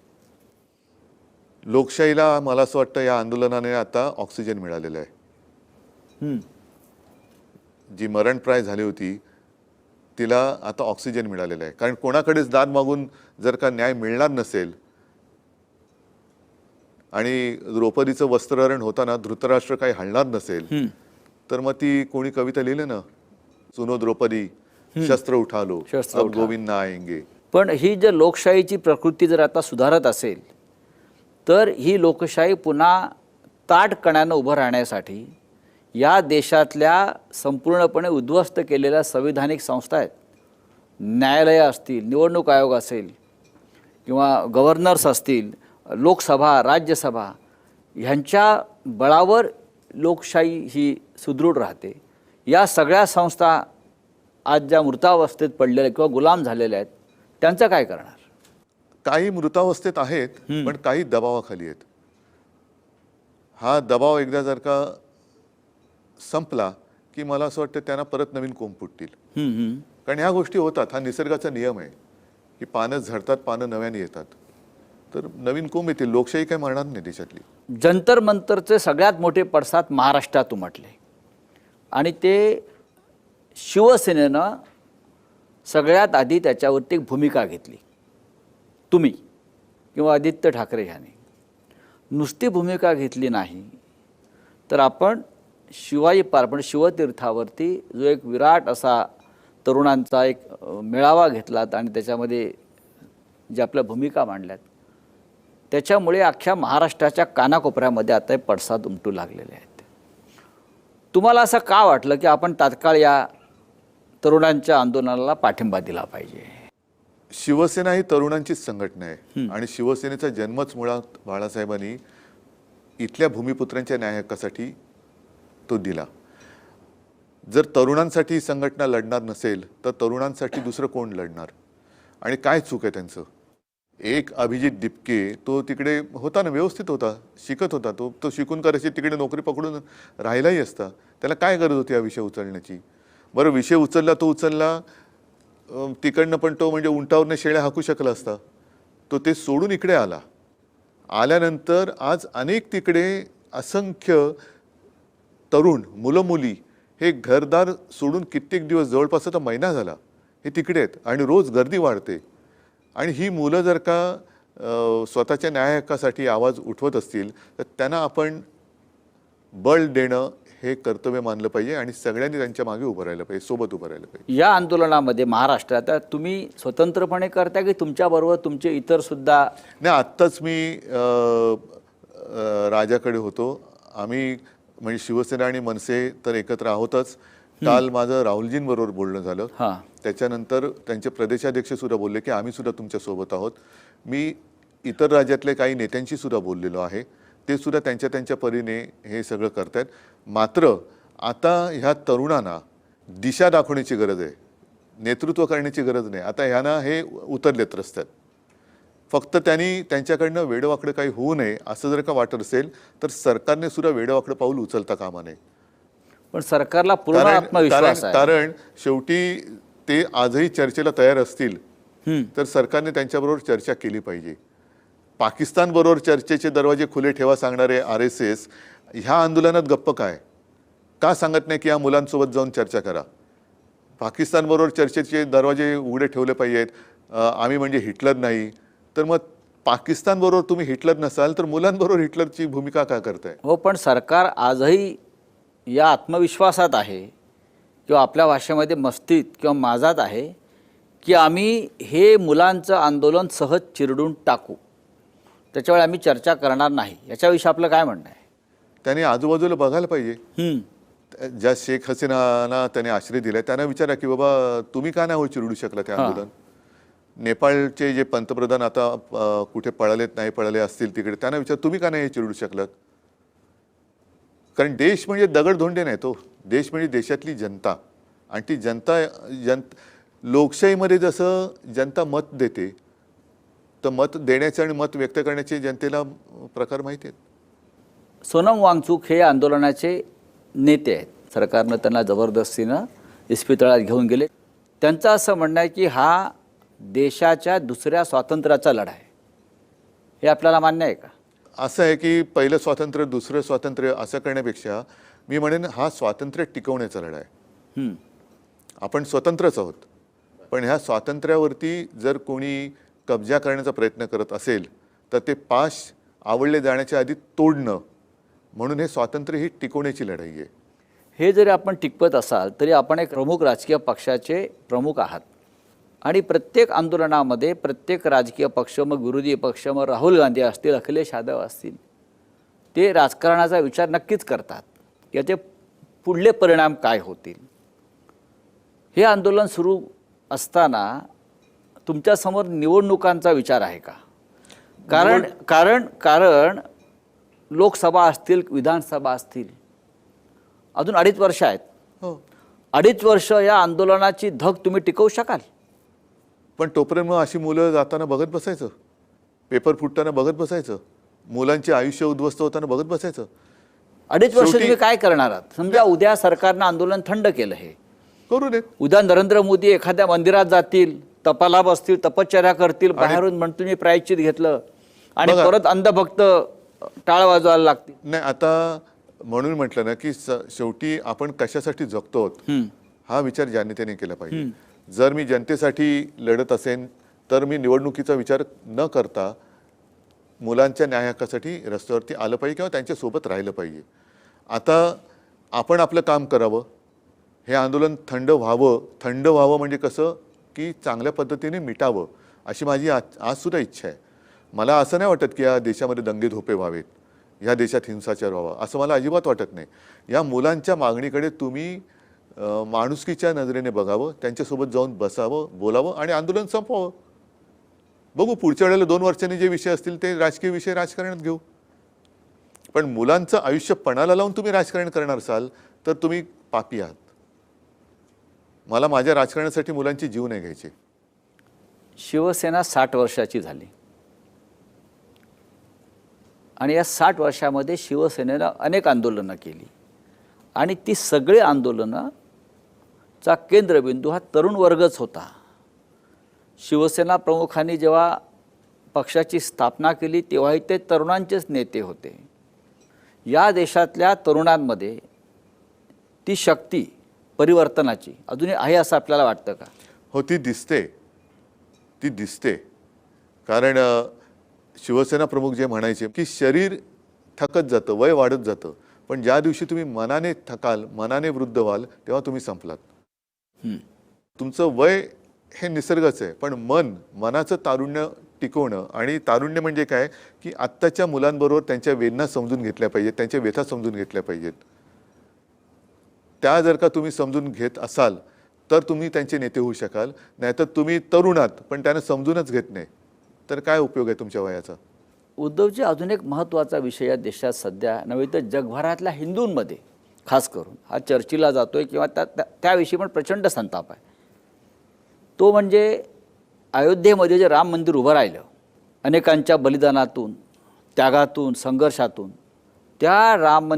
लोकशाहीला मला असं वाटतं या आंदोलनाने आता ऑक्सिजन मिळालेलं आहे. जी मरणप्राय झाली होती तिला आता ऑक्सिजन मिळालेलं आहे. कारण कोणाकडेच दाद मागून जर का न्याय मिळणार नसेल आणि द्रौपदीचं वस्त्रहरण होताना धृतराष्ट्र काही हलणार नसेल तर मग ती कोणी कविता लिहिली ना, सुनो द्रौपदी शस्त्र उठा लो, शस्त्र अब उठा. गोविंद ना आएंगे. पण ही जर लोकशाहीची प्रकृती जर आता सुधारत असेल तर ही लोकशाही पुन्हा ताठकण्यानं उभं राहण्यासाठी या देशातल्या संपूर्णपणे उद्ध्वस्त केलेल्या संविधानिक संस्था आहेत, न्यायालयं असतील, निवडणूक आयोग असेल किंवा गव्हर्नर्स असतील, लोकसभा, राज्यसभा, ह्यांच्या बळावर लोकशाही ही सुदृढ राहते. या सगळ्या संस्था आज ज्या मृतावस्थेत पडलेल्या किंवा गुलाम झालेल्या आहेत त्यांचं काय करणार? काही मृतावस्थेत आहेत पण काही दबावाखाली आहेत. हा दबाव एकदा जर का संपला की मला असं वाटतं त्यांना परत नवीन कोंब फुटतील. कारण ह्या गोष्टी होतात, हा निसर्गाचा नियम आहे की पानं झडतात, पानं नव्याने येतात, तर नवीन कोंब येतील. लोकशाही काय मरणार नाही देशातली. जंतर मंतरचे सगळ्यात मोठे पडसाद महाराष्ट्रात उमटले आणि ते शिवसेनेनं सगळ्यात आधी त्याच्यावरती एक भूमिका घेतली. तुम्ही किंवा आदित्य ठाकरे ह्याने नुसती भूमिका घेतली नाही तर आपण शिवाई पार्वण शिवतीर्थावरती जो एक विराट असा तरुणांचा एक मेळावा घेतलात आणि त्याच्यामध्ये ज्या आपल्या भूमिका मांडल्यात त्याच्यामुळे अख्ख्या महाराष्ट्राच्या कानाकोपऱ्यामध्ये आता हे पडसाद उमटू लागलेले आहेत. तुम्हाला असं का वाटलं की आपण तात्काळ या तरुणांच्या आंदोलनाला पाठिंबा दिला पाहिजे? शिवसेना ही तरुणांचीच संघटना आहे आणि शिवसेनेचा जन्मच मुळात बाळासाहेबांनी इथल्या भूमिपुत्रांच्या न्याय हक्कासाठी तो दिला. जर तरुणांसाठी ही संघटना लढणार नसेल तर तरुणांसाठी दुसरं कोण लढणार? आणि काय चूक आहे त्यांचं? एक अभिजित दिपके तो तिकडे होता ना, व्यवस्थित होता, शिकत होता, तो शिकून करायची तिकडे नोकरी पकडून राहिलाही असता. त्याला काय गरज होती हा विषय उचलण्याची? बरं, विषय उचलला तो उचलला तिकडनं, पण तो म्हणजे उंटावरनं शेळ्या हाकू शकला असता. तो ते सोडून इकडे आला. आल्यानंतर आज अनेक तिकडे असंख्य तरुण मुलं मुली हे घरदार सोडून कित्येक दिवस, जवळपास आता महिना झाला, हे तिकडे आहेत आणि रोज गर्दी वाढते. आणि ही मुलं जर का स्वतःच्या न्याय हक्कासाठी आवाज उठवत असतील तर त्यांना आपण बळ देणं हे कर्तव्य मानलं पाहिजे आणि सगळ्यांनी त्यांच्या मागे उभं राहिलं पाहिजे, सोबत उभं राहिलं पाहिजे. या आंदोलनामध्ये महाराष्ट्रात तुम्ही स्वतंत्रपणे करता की तुमच्याबरोबर तुमचे इतर सुद्धा? नाही, आत्ताच मी राजाकडे होतो. आम्ही म्हणजे शिवसेना आणि मनसे तर एकत्र आहोतच. काल माझं राहुलजींबरोबर बोलणं झालं. त्याच्यानंतर त्यांचे प्रदेशाध्यक्ष सुद्धा बोलले की आम्ही सुद्धा तुमच्या सोबत आहोत. मी इतर राज्यातले काही नेत्यांशी सुद्धा बोललेलो आहे, ते सुद्धा त्यांच्या त्यांच्या परीने हे सगळं करतायत. मात्र आता ह्या तरुणांना दिशा दाखवण्याची गरज आहे, नेतृत्व करण्याची गरज नाही. आता ह्यांना हे उतरलेत रस्त्यात. फक्त त्यांनी त्यांच्याकडनं वेडवाकडं काही होऊ नये असं जर का वाटत असेल तर सरकारने सुद्धा वेडवाकडं पाऊल उचलता कामा नये. पण सरकारला पूर्ण आत्मविश्वास आहे. कारण शेवटी ते आजही चर्चेला तयार असतील तर सरकारने त्यांच्याबरोबर चर्चा केली पाहिजे. पाकिस्तान बरोबर चर्चेचे दरवाजे खुले ठेवा सांगणारे RSS ह्या आंदोलनात गप्प काय का सांगत नाही की या मुलांसोबत जाऊन चर्चा करा? पाकिस्तान बरोबर चर्चेचे दरवाजे उघडे ठेवले पाहिजेत. आम्ही म्हणजे हिटलर नाही, तर मग पाकिस्तान बरोबर तुम्ही हिटलर नसाल तर मुलांबरोबर हिटलरची भूमिका का करताय? हो, पण सरकार आजही या आत्मविश्वासात आहे किंवा आपल्या भाषेमध्ये मस्तीत किंवा माजात आहे की आम्ही हे मुलांचं आंदोलन सहज चिरडून टाकू, त्याच्यावेळी आम्ही चर्चा करणार नाही. याच्याविषयी आपलं काय म्हणणं आहे? त्याने आजूबाजूला बघायला पाहिजे. ज्या शेख हसीनाना त्याने आश्रय दिलाय त्यांना विचारा की बाबा तुम्ही का नाही चिरडू शकला ते आंदोलन. नेपाळचे जे पंतप्रधान आता कुठे पळालेत नाही पळाले असतील तिकडे त्यांना विचार तुम्ही का नाही चिरडू शकलात. कारण देश म्हणजे दगडधोंडे नाही तो, देश म्हणजे देशातली जनता. आणि ती जनता लोकशाहीमध्ये जसं जनता मत देते तर मत देण्याचे आणि मत व्यक्त करण्याचे जनतेला प्रकार माहिती आहेत. सोनम वांगचूक हे आंदोलनाचे नेते आहेत. सरकारनं त्यांना जबरदस्तीनं इस्पितळात घेऊन गेले. त्यांचं असं म्हणणं आहे की हा देशाच्या दुसऱ्या स्वातंत्र्याचा लढा आहे. हे आपल्याला मान्य आहे का? असं आहे की पहिलं स्वातंत्र्य दुसरं स्वातंत्र्य असं करण्यापेक्षा मी म्हणेन हा स्वातंत्र्य टिकवण्याचा लढा आहे. आपण स्वतंत्रच आहोत, पण ह्या स्वातंत्र्यावरती जर कोणी कब्जा करण्याचा प्रयत्न करत असेल तर ते पाश आवडले जाण्याच्या आधी तोडणं, म्हणून हे स्वातंत्र्य ही टिकवण्याची लढाई आहे. हे जरी आपण टिकवत असाल तरी आपण एक प्रमुख राजकीय पक्षाचे प्रमुख आहात आणि प्रत्येक आंदोलनामध्ये प्रत्येक राजकीय पक्ष, मग विरोधी पक्ष, मग राहुल गांधी असतील, अखिलेश यादव असतील, ते राजकारणाचा विचार नक्कीच करतात याचे पुढले परिणाम काय होतील. हे आंदोलन सुरू असताना तुमच्यासमोर निवडणुकांचा विचार आहे का? कारण लोकसभा असतील, विधानसभा असतील, अजून 2.5 वर्ष आहेत. 2.5 वर्ष या आंदोलनाची धग तुम्ही टिकवू शकाल? पण तोपर्यंत मग अशी मुलं जाताना बघत बसायचं, पेपर फुटताना बघत बसायचं, मुलांचे आयुष्य उद्ध्वस्त होताना बघत बसायचं. 2.5 वर्ष तुम्ही काय करणार आहात? समजा उद्या सरकारनं आंदोलन थंड केलं, हे करू देत. उद्या नरेंद्र मोदी एखाद्या मंदिरात जातील, तपाला बसतील, तपश्चर्या करतील, बाहेरून म्हणतील मी प्रायश्चित घेतलं, आणि परत अंधभक्त टाळ वाजवायला लागतील. नाही, आता म्हणून म्हटलं ना की शेवटी आपण कशासाठी जगतो हा विचार जनतेने केला पाहिजे. जर मी जनतेसाठी लढत असेन तर मी निवडणुकीचा विचार न करता मुलांच्या न्याय हक्कासाठी रस्त्यावरती आलं पाहिजे किंवा त्यांच्यासोबत राहिलं पाहिजे. आता आपण आपलं काम करावं, हे आंदोलन थंड व्हावं म्हणजे कसं की चांगल्या पद्धतीने मिटावं अशी माझी आजसुद्धा इच्छा आहे. मला असं नाही वाटत की या देशामध्ये दंगे धोपे व्हावेत, ह्या देशात हिंसाचार व्हावा, असं मला अजिबात वाटत नाही. या मुलांच्या मागणीकडे तुम्ही माणुसकीच्या नजरेने बघावं, त्यांच्यासोबत जाऊन बसावं, बोलावं आणि आंदोलन संपवावं. बघू पुढच्या वेळेला 2 वर्षांनी जे विषय असतील ते राजकीय विषय राजकारणात घेऊ. पण मुलांचं आयुष्य पणाला लावून तुम्ही राजकारण करणार असाल तर तुम्ही पापी आहात. मला माझ्या राजकारणासाठी मुलांची जीव नाही घ्यायचे. शिवसेना 60 वर्षाची झाली आणि या 60 वर्षामध्ये शिवसेनेनं अनेक आंदोलनं केली आणि ती सगळी आंदोलनाचा केंद्रबिंदू हा तरुण वर्गच होता. शिवसेना प्रमुखांनी जेव्हा पक्षाची स्थापना केली तेव्हाही ते तरुणांचेच नेते होते. या देशातल्या तरुणांमध्ये ती शक्ती परिवर्तनाची अजूनही आहे असं आपल्याला वाटतं का? हो, ती दिसते. कारण शिवसेना प्रमुख जे म्हणायचे की शरीर थकत जातं, वय वाढत जातं, पण ज्या दिवशी तुम्ही मनाने थकाल, मनाने वृद्ध व्हाल तेव्हा तुम्ही संपलात. तुमचं वय हे निसर्गाचं आहे, पण मनाचं तारुण्य टिकवणं, आणि तारुण्य म्हणजे काय की आत्ताच्या मुलांबरोबर त्यांच्या वेदना समजून घेतल्या पाहिजेत, त्यांच्या व्यथा समजून घेतल्या पाहिजेत. त्या जर का तुम्ही समजून घेत असाल तर तुम्ही त्यांचे नेते होऊ शकाल. नाहीतर तुम्ही तरुणात पण त्यांना समजूनच घेत नाही तर काय उपयोग आहे तुमच्या वयाचा? उद्धवजी, अजून एक महत्त्वाचा विषय या देशात सध्या नव्हे तर जगभरातल्या हिंदूंमध्ये खास करून हा चर्चेला जातोय किंवा त्याविषयी पण प्रचंड संताप आहे. तो म्हणजे अयोध्येमध्ये जे राम मंदिर उभं राहिलं, अनेकांच्या बलिदानातून, त्यागातून, संघर्षातून, त्या राम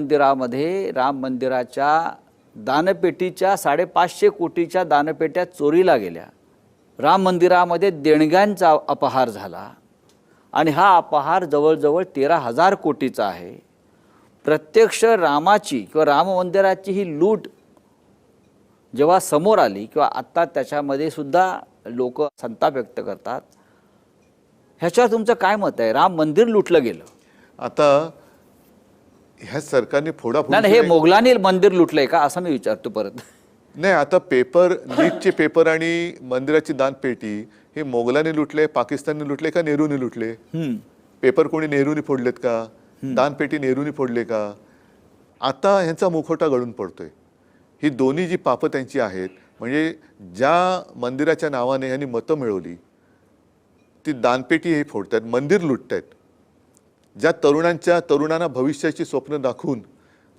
मंदिराच्या दानपेटीच्या 550 कोटीच्या दानपेट्या चोरीला गेल्या. राम मंदिरामध्ये देणग्यांचा अपहार झाला आणि हा अपहार जवळजवळ 13,000 कोटीचा आहे. प्रत्यक्ष रामाची किंवा राम मंदिराची ही लूट जेव्हा समोर आली किंवा आत्ता त्याच्यामध्ये सुद्धा लोक संताप व्यक्त करतात, ह्याच्यावर तुमचं काय मत आहे? राम मंदिर लुटलं गेलं, आता ह्या सरकारने नाही हे मोगलांनी मंदिर लुटलंय का असं मी विचारतो परत. नाही, आता नीटचे पेपर आणि मंदिराची दानपेटी हे मोगलांनी लुटले, पाकिस्तानने लुटले का नेहरूने लुटले? पेपर कोणी नेहरूने फोडलेत का? दानपेटी नेहरूने फोडले का? आता ह्यांचा मुखवटा गळून पडतोय. ही दोन्ही जी पापं त्यांची आहेत, म्हणजे ज्या मंदिराच्या नावाने ह्यांनी मतं मिळवली ती दानपेटी हे फोडतात, मंदिर लुटतायत. ज्या तरुणांना भविष्याची स्वप्न दाखवून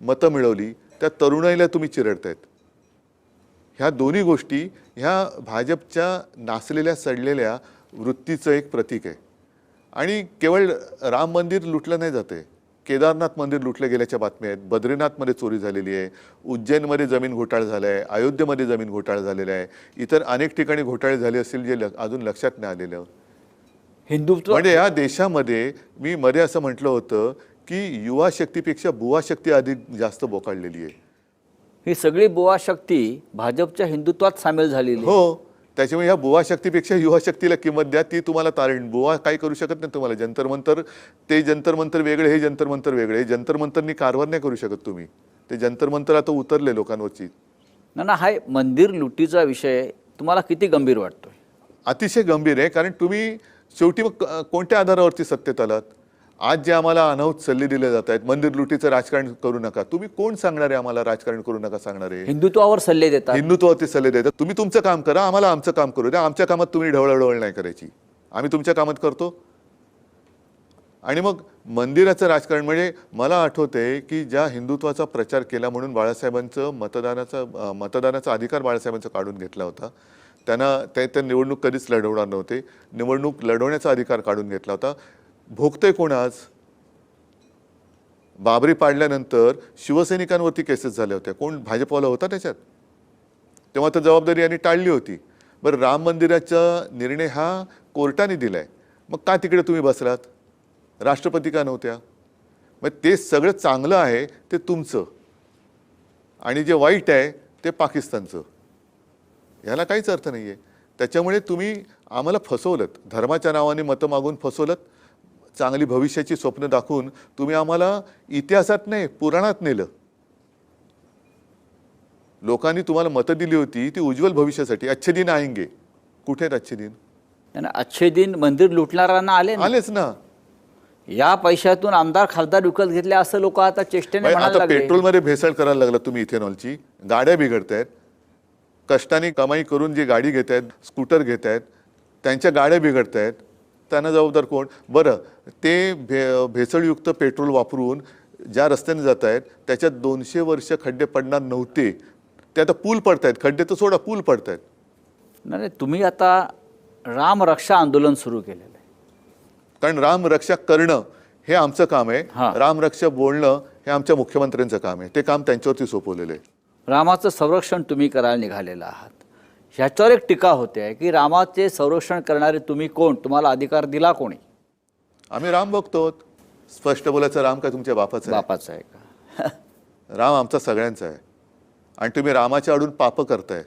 मतं मिळवली त्या तरुणाईला तुम्ही चिरडतायत. ह्या दोन्ही गोष्टी ह्या भाजपच्या नासलेल्या सडलेल्या वृत्तीचं एक प्रतीक आहे. आणि केवळ राम मंदिर लुटलं नाही जाते, केदारनाथ मंदिर लुटलं गेल्याच्या बातम्या आहेत, बद्रीनाथमध्ये चोरी झालेली आहे, उज्जैनमध्ये जमीन घोटाळा झाला आहे, अयोध्येमध्ये जमीन घोटाळा झालेला आहे, इतर अनेक ठिकाणी घोटाळे झाले असतील जे अजून लक्षात नाही आलेलं. हिंदुत्व म्हणजे या देशामध्ये मी मध्ये असं म्हटलं होतं की युवा शक्तीपेक्षा बुवा शक्ती अधिक जास्त बोकाळलेली आहे. ही सगळी बुवा शक्ती भाजपच्या हिंदुत्वात सामील झालेली आहे. हो, त्याच्यामुळे ह्या बुवा शक्तीपेक्षा युवा शक्तीला किंमत द्या, ती तुम्हाला तारण. बुवा काही करू शकत नाही तुम्हाला. जंतर मंतर, ते जंतर मंतर वेगळे, हे जंतर मंतर वेगळे. जंतर मंतरनी कारभार नाही करू शकत तुम्ही. ते जंतर मंतर आता उतरले लोकांवरची. ना हा मंदिर लुटीचा विषय तुम्हाला किती गंभीर वाटतोय? अतिशय गंभीर आहे, कारण तुम्ही शेवटी मग कोणत्या आधारावरती सत्तेत आलात? आज जे आम्हाला अनाहूत सल्ले दिले जात आहेत, मंदिर लुटीचं राजकारण करू नका, तुम्ही कोण सांगणार आहे आम्हाला राजकारण करू नका सांगणार आहे? हिंदुत्वावर सल्ले देतात, हिंदुत्वावरती सल्ले देतात. तुम्ही तुमचं काम करा, आम्हाला आमचं काम करू द्या. आमच्या कामात तुम्ही ढवळाढवळ नाही करायची, आम्ही तुमच्या कामात करतो. आणि मग मंदिराचं राजकारण म्हणजे मला आठवतंय की ज्या हिंदुत्वाचा प्रचार केला म्हणून बाळासाहेबांचं मतदानाचा अधिकार बाळासाहेबांचा काढून घेतला होता. त्यांना ते निवडणूक कधीच लढवणार नव्हते, निवडणूक लढवण्याचा अधिकार काढून घेतला होता. भोगतोय कोण आज? बाबरी पाडल्यानंतर शिवसैनिकांवरती केसेस झाल्या होत्या. कोण भाजपवाला होता त्याच्यात? तेव्हा तर जबाबदारी यांनी टाळली होती. बरं, राम मंदिराचा निर्णय हा कोर्टाने दिलाय, मग का तिकडे तुम्ही बसलात? राष्ट्रपती का नव्हत्या? मग ते सगळं चांगलं आहे ते तुमचं आणि जे वाईट आहे ते पाकिस्तानचं. ह्याला काहीच अर्थ नाही आहे. त्याच्यामुळे तुम्ही आम्हाला फसवलत, धर्माच्या नावाने मतं मागून फसवलत, चांगली भविष्याची स्वप्न दाखवून तुम्ही आम्हाला इतिहासात नाही पुराणात नेलं. लोकांनी तुम्हाला मतं दिली होती ती उज्ज्वल भविष्यासाठी. अच्छे दिन आएंगे, कुठे आहेत अच्छे दिन? त्यांना अच्छे दिन मंदिर लुटणाऱ्यांना आलेच ना. या पैशातून आमदार खासदार विकत घेतले असं लोक आता चेष्टेने म्हणायला आता लागले. पेट्रोलमध्ये भेसळ करायला लागला तुम्ही, इथेनॉलची. गाड्या बिघडतायत, कष्टाने कमाई करून जे गाडी घेत आहेत, स्कूटर घेत आहेत, त्यांच्या गाड्या बिघडत आहेत. त्यांना जबाबदार कोण? बरं, ते भेसळयुक्त पेट्रोल वापरून ज्या रस्त्याने जात आहेत त्याच्यात 200 वर्ष खड्डे पडणार नव्हते, ते आता पूल पडत आहेत. खड्डे तर सोडा, पूल पडत आहेत. नाही, तुम्ही आता राम रक्षा आंदोलन सुरू केलेलं आहे. कारण राम रक्षा करणं हे आमचं काम आहे, हां. राम रक्षा बोलणं हे आमच्या मुख्यमंत्र्यांचं काम आहे. ते काम त्यांच्यावरती सोपवलेलं आहे. रामाचं संरक्षण तुम्ही करायला निघालेलं आहात. ह्याच्यावर एक टीका होते आहे की रामाचे संरक्षण करणारे तुम्ही कोण? तुम्हाला अधिकार दिला कोणी? आम्ही राम बघतो. स्पष्ट बोलायचं, राम काय तुमच्या बापाचं आहे? बापाचं आहे का? राम आमचा सगळ्यांचा आहे. आणि तुम्ही रामाच्या आडून पाप करताय.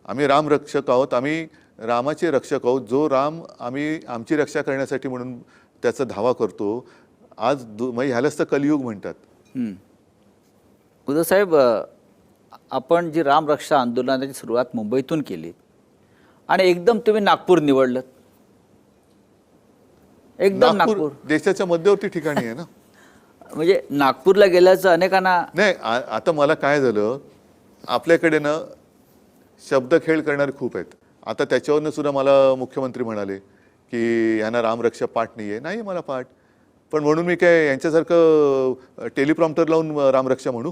आम्ही राम रक्षक आहोत, आम्ही रामाचे रक्षक आहोत. जो राम आम्ही आमची रक्षा करण्यासाठी म्हणून त्याचा धावा करतो. आज ह्यालाच तर कलियुग म्हणतात. उद्धव साहेब, आपण जी राम रक्षा आंदोलनाची सुरुवात मुंबईतून केली आणि एकदम तुम्ही नागपूर निवडलं. एकदम नागपूर देशाच्या मध्यवर्ती ठिकाणी आहे ना. म्हणजे नागपूरला गेल्याचं अनेकांना नाही. आता मला काय झालं, आपल्याकडे ना शब्दखेळ करणारे खूप आहेत. आता त्याच्यावरनं सुद्धा मला मुख्यमंत्री म्हणाले की यांना रामरक्षा पाठ नाही आहे. नाही मला पाठ, पण म्हणून मी काय यांच्यासारखं टेलिप्रॉम्प्टर लावून रामरक्षा म्हणू?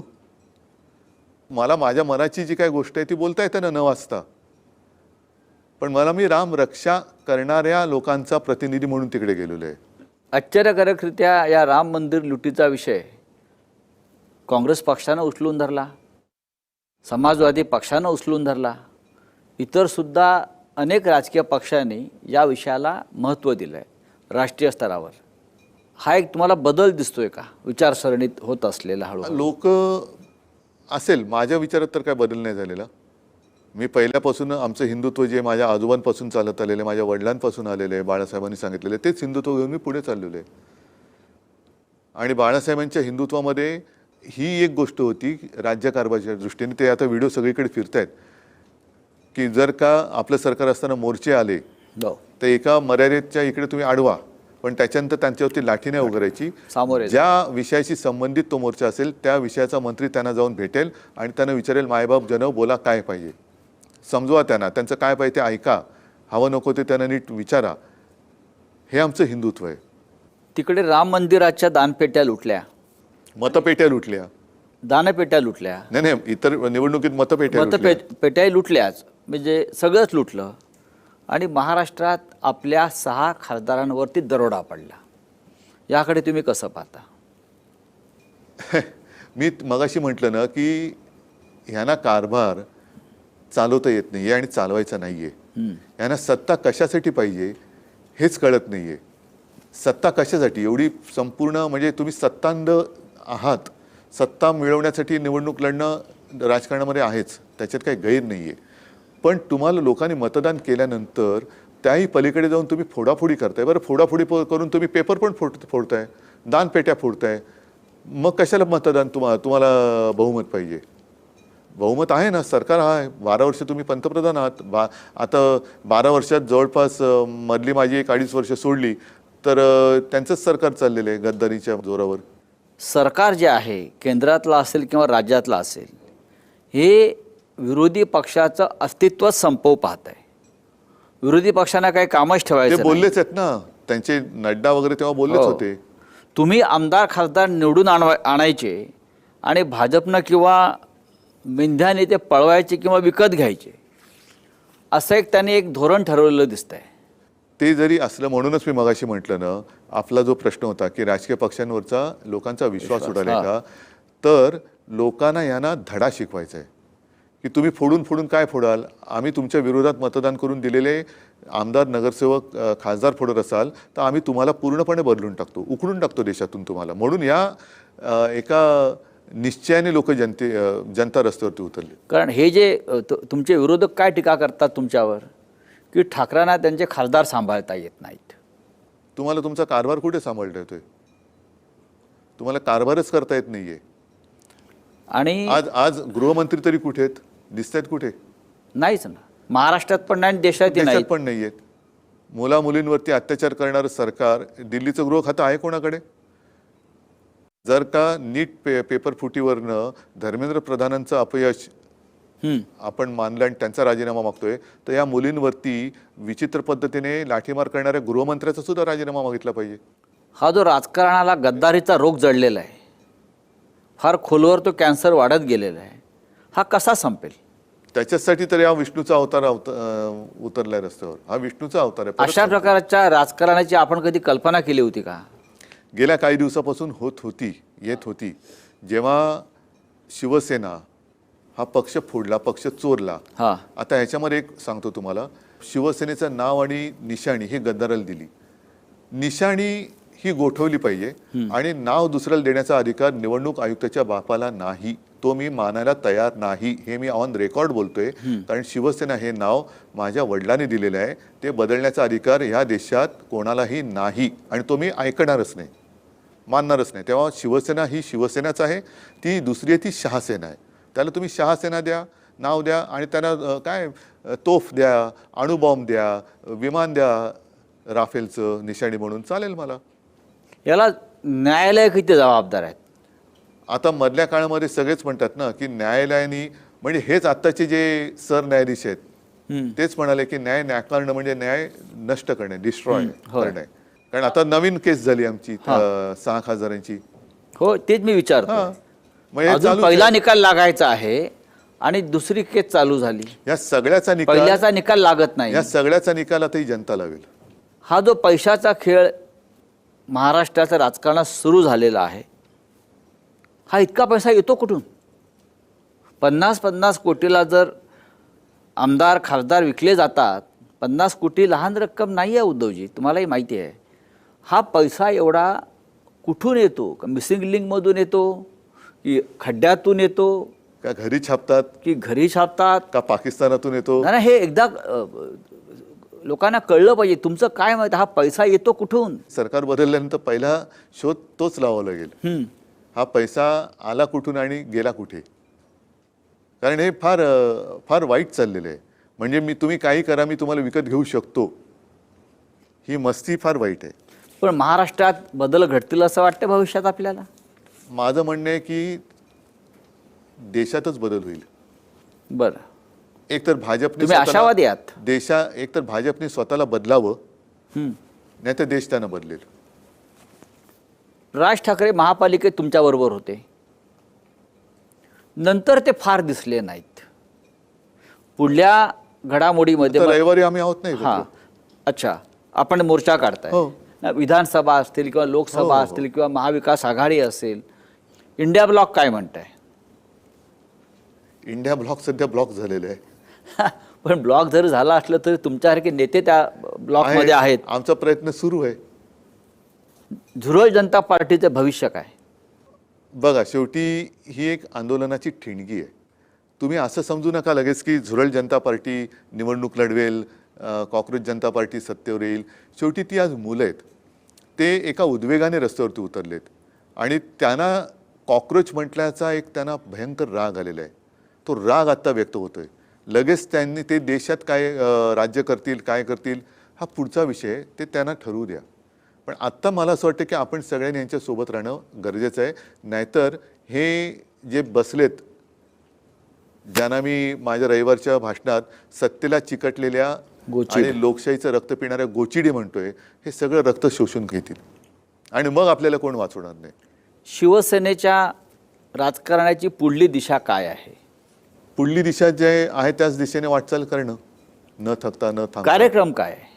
मला माझ्या मनाची जी काय गोष्ट आहे ती बोलता येते ना न वाचता. पण मी राम रक्षा करणाऱ्या लोकांचा प्रतिनिधी म्हणून तिकडे गेलेलो आहे. आश्चर्यकारकरित्या या राम मंदिर लुटीचा विषय काँग्रेस पक्षानं उचलून धरला, समाजवादी पक्षानं उचलून धरला, इतर सुद्धा अनेक राजकीय पक्षांनी या विषयाला महत्त्व दिलं आहे राष्ट्रीय स्तरावर. हा एक तुम्हाला बदल दिसतोय का विचारसरणीत होत असलेला? हळूहळू लोक असेल, माझ्या विचारात तर काय बदल नाही झालेला. मी पहिल्यापासून आमचं हिंदुत्व जे माझ्या आजोबांपासून चालत आलेलं, माझ्या वडिलांपासून आलेलं आहे, बाळासाहेबांनी सांगितलेलं आहे, तेच हिंदुत्व घेऊन मी पुढे चाललेलो आहे. आणि बाळासाहेबांच्या हिंदुत्वामध्ये ही एक गोष्ट होती राज्यकारभाराच्या दृष्टीने. ते आता व्हिडिओ सगळीकडे फिरतायत की जर का आपलं सरकार असताना मोर्चे आले तर एका मर्यादेच्या इकडे तुम्ही अडवा पण त्याच्यानंतर त्यांच्यावरती लाठी नाही उगारायची. सामोरे जा. ज्या विषयाशी संबंधित तो मोर्चा असेल त्या विषयाचा मंत्री त्यांना जाऊन भेटेल आणि त्यांना विचारेल, मायबाप जनव बोला, काय पाहिजे, समजवा त्यांना, त्यांचं काय पाहिजे ते ऐका, हवं नको ते त्यांना नीट विचारा. हे आमचं हिंदुत्व आहे. तिकडे राम मंदिराच्या दानपेट्या लुटल्या, मतपेट्या लुटल्या. दानपेट्या लुटल्या, नाही, इतर निवडणुकीत मतपेट्या लुटल्या. पेट्याही लुटल्याच, म्हणजे सगळंच लुटलं. आणि महाराष्ट्रात आपल्या 6 खासदारांवरती दरोडा पडला. याकडे तुम्ही कसं पाहता? मी मगाशी म्हटलं ना की ह्यांना कारभार चालवता येत नाहीये आणि चालवायचा नाहीये. यांना सत्ता कशासाठी पाहिजे हेच कळत नाहीये. सत्ता कशासाठी एवढी संपूर्ण, म्हणजे तुम्ही सत्तांध आहात, सत्ता मिळवण्यासाठी निवडणूक लढणं राजकारणामध्ये आहेच, त्याच्यात काही गैर नाहीये. पण तुम्हाला लोकांनी मतदान केल्यानंतर त्याही पलीकडे जाऊन तुम्ही फोडाफोडी करताय. बरं, फोडाफोडी करून तुम्ही पेपर पण फोडताय, दानपेट्या फोडताय, मग कशाला मतदान? तुम्हाला बहुमत पाहिजे. बहुमत आहे ना, सरकार आहे, 12 वर्ष तुम्ही पंतप्रधान आहात. आता 12 वर्षात जवळपास मधली माझी 1-2.5 वर्ष सोडली तर त्यांचंच सरकार चाललेलं आहे गद्दारीच्या जोरावर. सरकार जे आहे, केंद्रातला असेल किंवा राज्यातला असेल, हे विरोधी पक्षाचं अस्तित्वच संपवू पाहत आहे. विरोधी पक्षांना काही कामच ते ठेवायचं बोललेच आहेत ना, त्यांचे नड्डा वगैरे तेव्हा बोललेच हो. होते. तुम्ही आमदार खासदार निवडून आणायचे आणि भाजपनं किंवा मेंढ्याने ते पळवायचे किंवा विकत घ्यायचे, असं त्यांनी एक धोरण ठरवलेलं दिसतंय. ते जरी असलं, म्हणूनच मी मगाशी म्हटलं ना, आपला जो प्रश्न होता की राजकीय पक्षांवरचा लोकांचा विश्वास उडालाय का, तर लोकांना यांना धडा शिकवायचा आहे की तुम्ही फोडून काय फोडाल. आम्ही तुमच्या विरोधात मतदान करून दिलेले आमदार, नगरसेवक, खासदार फोडत असाल तर आम्ही तुम्हाला पूर्णपणे बदलून टाकतो, उखडून टाकतो देशातून तुम्हाला. म्हणून या एका निश्चयाने लोक जनता रस्त्यावरती उतरले. कारण हे जे तुमचे विरोधक काय टीका करतात तुमच्यावर, की ठाकरेंना त्यांचे खासदार सांभाळता येत नाहीत. तुम्हाला तुमचा कारभार कुठे सांभाळता येतोय? तुम्हाला कारभारच करता येत नाहीये. आणि आज गृहमंत्री तरी कुठे आहेत? दिसत आहेत कुठे? नाहीच ना, महाराष्ट्रात पण नाही, देशातही नाही. पण नाहीयेत. मुला मुलींवरती अत्याचार करणारं सरकार. दिल्लीचं गृह खातं आहे कोणाकडे? जर का नीट पेपर फुटीवरनं धर्मेंद्र प्रधानांचं अपयश आपण मानलं आणि त्यांचा राजीनामा मागतोय, तर या मुलींवरती विचित्र पद्धतीने लाठीमार करणाऱ्या गृहमंत्र्याचा सुद्धा राजीनामा मागितला पाहिजे. हा जो राजकारणाला गद्दारीचा रोग जडलेला आहे, फार खोलवर तो कॅन्सर वाढत गेलेला आहे, हा कसा संपेल? त्याच्यासाठी तर या विष्णूचा अवतार उतरलाय रस्त्यावर. हा विष्णूचा अवतार आहे. अशा प्रकारच्या राजकारणाची आपण कधी कल्पना केली होती का? गेल्या काही दिवसापासून येत होती. जेव्हा शिवसेना हा पक्ष फोडला, पक्ष चोरला. हा, आता ह्याच्यामध्ये एक सांगतो तुम्हाला, शिवसेनेचं नाव आणि निशाणी हे गद्दाराला दिली. निशाणी ही गोठवली पाहिजे आणि नाव दुसऱ्याला देण्याचा अधिकार निवडणूक आयुक्ताच्या बापाला नाही. तो मी मानायला तयार नाही. हे मी ऑन रेकॉर्ड बोलतोय. कारण शिवसेना हे नाव माझ्या वडिलांनी दिलेलं आहे. ते बदलण्याचा अधिकार ह्या देशात कोणालाही नाही आणि तो मी ऐकणारच नाही, मानणारच नाही. तेव्हा शिवसेना ही शिवसेनाच आहे. ती दुसरी आहे ती शहासेना आहे. त्याला तुम्ही शहासेना द्या, नाव द्या आणि त्यांना काय तोफ द्या, अणुबॉम्ब द्या, विमान द्या राफेलचं निशाणी म्हणून, चालेल मला. याला न्यायालय किती जबाबदार आहेत? आता मधल्या काळामध्ये सगळेच म्हणतात ना की न्यायालयाने, म्हणजे हेच आत्ताचे जे सरन्यायाधीश आहेत तेच म्हणाले की न्याय नाकारणं म्हणजे न्याय नष्ट करणे, डिस्ट्रॉय करणे. कारण आता नवीन केस झाली आमची 6 खासदारांची. हो, तेच मी विचारतो. म्हणजे पहिला निकाल लागायचा आहे आणि दुसरी केस चालू झाली. या सगळ्याचा निकाल, पहिल्याचा निकाल लागत नाही. या सगळ्याचा निकाल आता ही जनता लावेल. हा जो पैशाचा खेळ महाराष्ट्राच्या राजकारणात सुरू झालेला आहे, हा इतका पैसा येतो कुठून? 50-50 कोटीला जर आमदार खासदार विकले जातात, 50 कोटी लहान रक्कम नाही आहे उद्धवजी, तुम्हालाही माहिती आहे. हा पैसा एवढा कुठून येतो? का मिसिंग लिंकमधून येतो, की खड्ड्यातून येतो, का घरी छापतात, की घरी छापतात, का पाकिस्तानातून येतो? नाही, हे एकदा लोकांना कळलं पाहिजे. तुमचं काय माहिती, हा पैसा येतो कुठून? सरकार बदलल्यानंतर पहिला शोध तोच लावावा लागेल. हा पैसा आला कुठून आणि गेला कुठे? कारण हे फार फार वाईट चाललेलं आहे. म्हणजे तुम्ही काही करा, मी तुम्हाला विकत घेऊ शकतो, ही मस्ती फार वाईट आहे. पण महाराष्ट्रात बदल घडतील असं वाटतं भविष्यात आपल्याला? माझं म्हणणं आहे की देशातच बदल होईल. बरं, एकतर भाजपने तुम्ही आशावादी आहात? एकतर भाजपने स्वतःला बदलावं, हं. नाही तर देश त्यानं बदलेल. राज ठाकरे महापालिकेत तुमच्याबरोबर होते, नंतर ते फार दिसले नाहीत. पुढल्या घडामोडीमध्ये तर रविवारी आम्ही आहोत नाही हां, अच्छा, आपण मोर्चा काढताय हो. ना, विधानसभा असतील किंवा लोकसभा हो. असतील किंवा महाविकास आघाडी असेल, इंडिया ब्लॉक काय म्हणताय? इंडिया ब्लॉक सध्या ब्लॉक झालेलं आहे. पण ब्लॉक जर झाला असलं तरी तुमच्यासारखे नेते त्या ब्लॉकमध्ये आहेत. आमचा प्रयत्न सुरू आहे. झुरळ जनता पार्टीचं भविष्य काय? बघा, शेवटी ही एक आंदोलनाची ठिणगी आहे. तुम्ही असं समजू नका लगेच की झुरळ जनता पार्टी निवडणूक लढवेल, कॉक्रोच जनता पार्टी सत्तेवर येईल. शेवटी ती आज मुलं आहेत. ते एका उद्वेगाने रस्त्यावरती उतरलेत आणि त्यांना कॉक्रोच म्हटल्याचा एक त्यांना भयंकर राग आलेला आहे. तो राग आत्ता व्यक्त होतोय. लगेच त्यांनी ते देशात काय राज्य करतील, काय करतील, हा पुढचा विषय आहे. ते त्यांना ठरवू द्या. पण आत्ता मला असं वाटतं की आपण सगळ्यांनी यांच्यासोबत राहणं गरजेचं आहे. नाहीतर हे जे बसलेत, ज्यांना मी माझ्या रविवारच्या भाषणात सत्तेला चिकटलेल्या गोचिड आणि लोकशाहीचं रक्त पिणाऱ्या गोचिडी म्हणतोय, हे सगळं रक्त शोषून घेतील आणि मग आपल्याला कोण वाचवणार नाही. शिवसेनेच्या राजकारणाची पुढली दिशा काय आहे? पुढली दिशा जे आहे त्याच दिशेने वाटचाल करणं, न थकता न थांबता. कार्यक्रम काय आहे?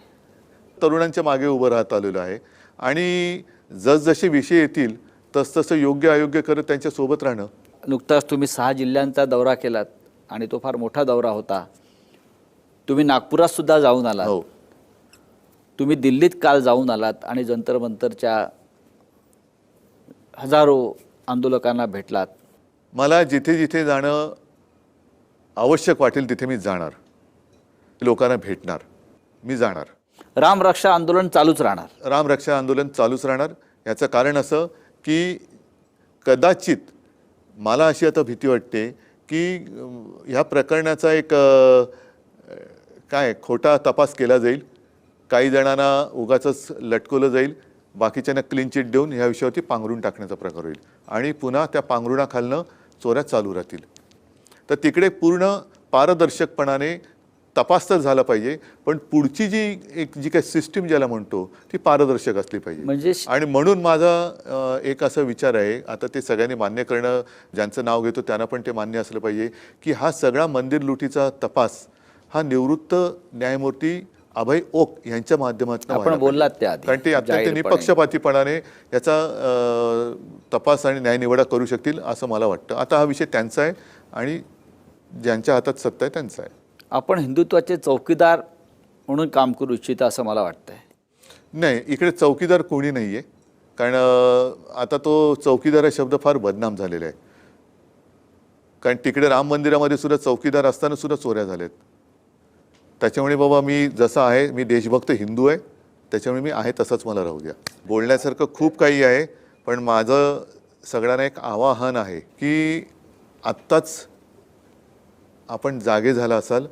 तरुणांच्या मागे उभं राहत आलेलो आहे आणि जसजसे विषय येतील तसतसं योग्य अयोग्य करत त्यांच्या सोबत राहणं. नुकताच तुम्ही 6 जिल्ह्यांचा दौरा केलात आणि तो फार मोठा दौरा होता. तुम्ही नागपुरात सुद्धा जाऊन आलात. हो, तुम्ही दिल्लीत काल जाऊन आलात आणि जंतर मंतरच्या हजारो आंदोलकांना भेटलात. मला जिथे जिथे जाणं आवश्यक वाटेल तिथे मी जाणार, लोकांना भेटणार, मी जाणार. रामरक्षा आंदोलन चालूच राहणार? रामरक्षा आंदोलन चालूच राहणार. याचं कारण असं की कदाचित मला अशी आता भीती वाटते की ह्या प्रकरणाचा एक काय खोटा तपास केला जाईल. काही जणांना उगाचच लटकवलं जाईल, बाकीच्यांना क्लीन चिट देऊन ह्या विषयावरती पांघरून टाकण्याचा प्रकार होईल आणि पुन्हा त्या पांघरुणाखालनं चोऱ्या चालू राहतील. तर तिकडे पूर्ण पारदर्शकपणाने तपास तर झाला पाहिजे, पण पुढची जी काही सिस्टीम ज्याला म्हणतो ती पारदर्शक असली पाहिजे. म्हणजे आणि म्हणून माझा एक असा विचार आहे, आता ते सगळ्यांनी मान्य करणं, ज्यांचं नाव घेतो त्यांना पण ते मान्य असलं पाहिजे की हा सगळा मंदिर लुटीचा तपास हा निवृत्त न्यायमूर्ती अभय ओक यांच्या माध्यमातून आपण बोललात त्या आधी, कारण ते अत्यंत जाहीरपणे. निपक्षपातीपणाने याचा तपास आणि न्यायनिवाडा करू शकतील असं मला वाटतं. आता हा विषय त्यांचा आहे आणि ज्यांच्या हातात सत्ता आहे त्यांचा आहे. आपण हिंदुत्वाचे चौकीदार म्हणून काम करू इच्छिता असं मला वाटतंय. नाही, इकडे चौकीदार कोणी नाही आहे. कारण आता तो चौकीदार हा शब्द फार बदनाम झालेला आहे. कारण तिकडे राम मंदिरामध्ये सुद्धा चौकीदार असताना सुद्धा चोऱ्या झाल्यात. त्याच्यामुळे बाबा मी जसा आहे, मी देशभक्त हिंदू आहे, त्याच्यामुळे मी आहे तसंच मला राहू द्या. बोलण्यासारखं खूप काही आहे, पण माझं सगळ्यांना एक आवाहन आहे की आत्ताच आपण जागे झाला असाल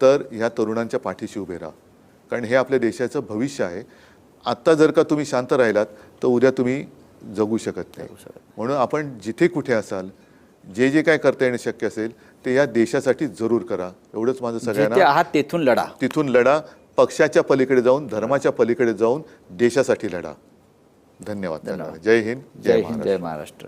तर ह्या तरुणांच्या पाठीशी उभे राहा. कारण हे आपल्या देशाचं भविष्य आहे. आत्ता जर का तुम्ही शांत राहिलात तर उद्या तुम्ही जगू शकत नाही. म्हणून आपण जिथे कुठे असाल, जे जे काय करता येणं शक्य असेल ते या देशासाठी जरूर करा. एवढंच माझं जिथे सगळ्यांना. आहात तेथून लढा. तिथून लढा, पक्षाच्या पलीकडे जाऊन, धर्माच्या पलीकडे जाऊन देशासाठी लढा. धन्यवाद. जय हिंद, जय हिंद, जय महाराष्ट्र.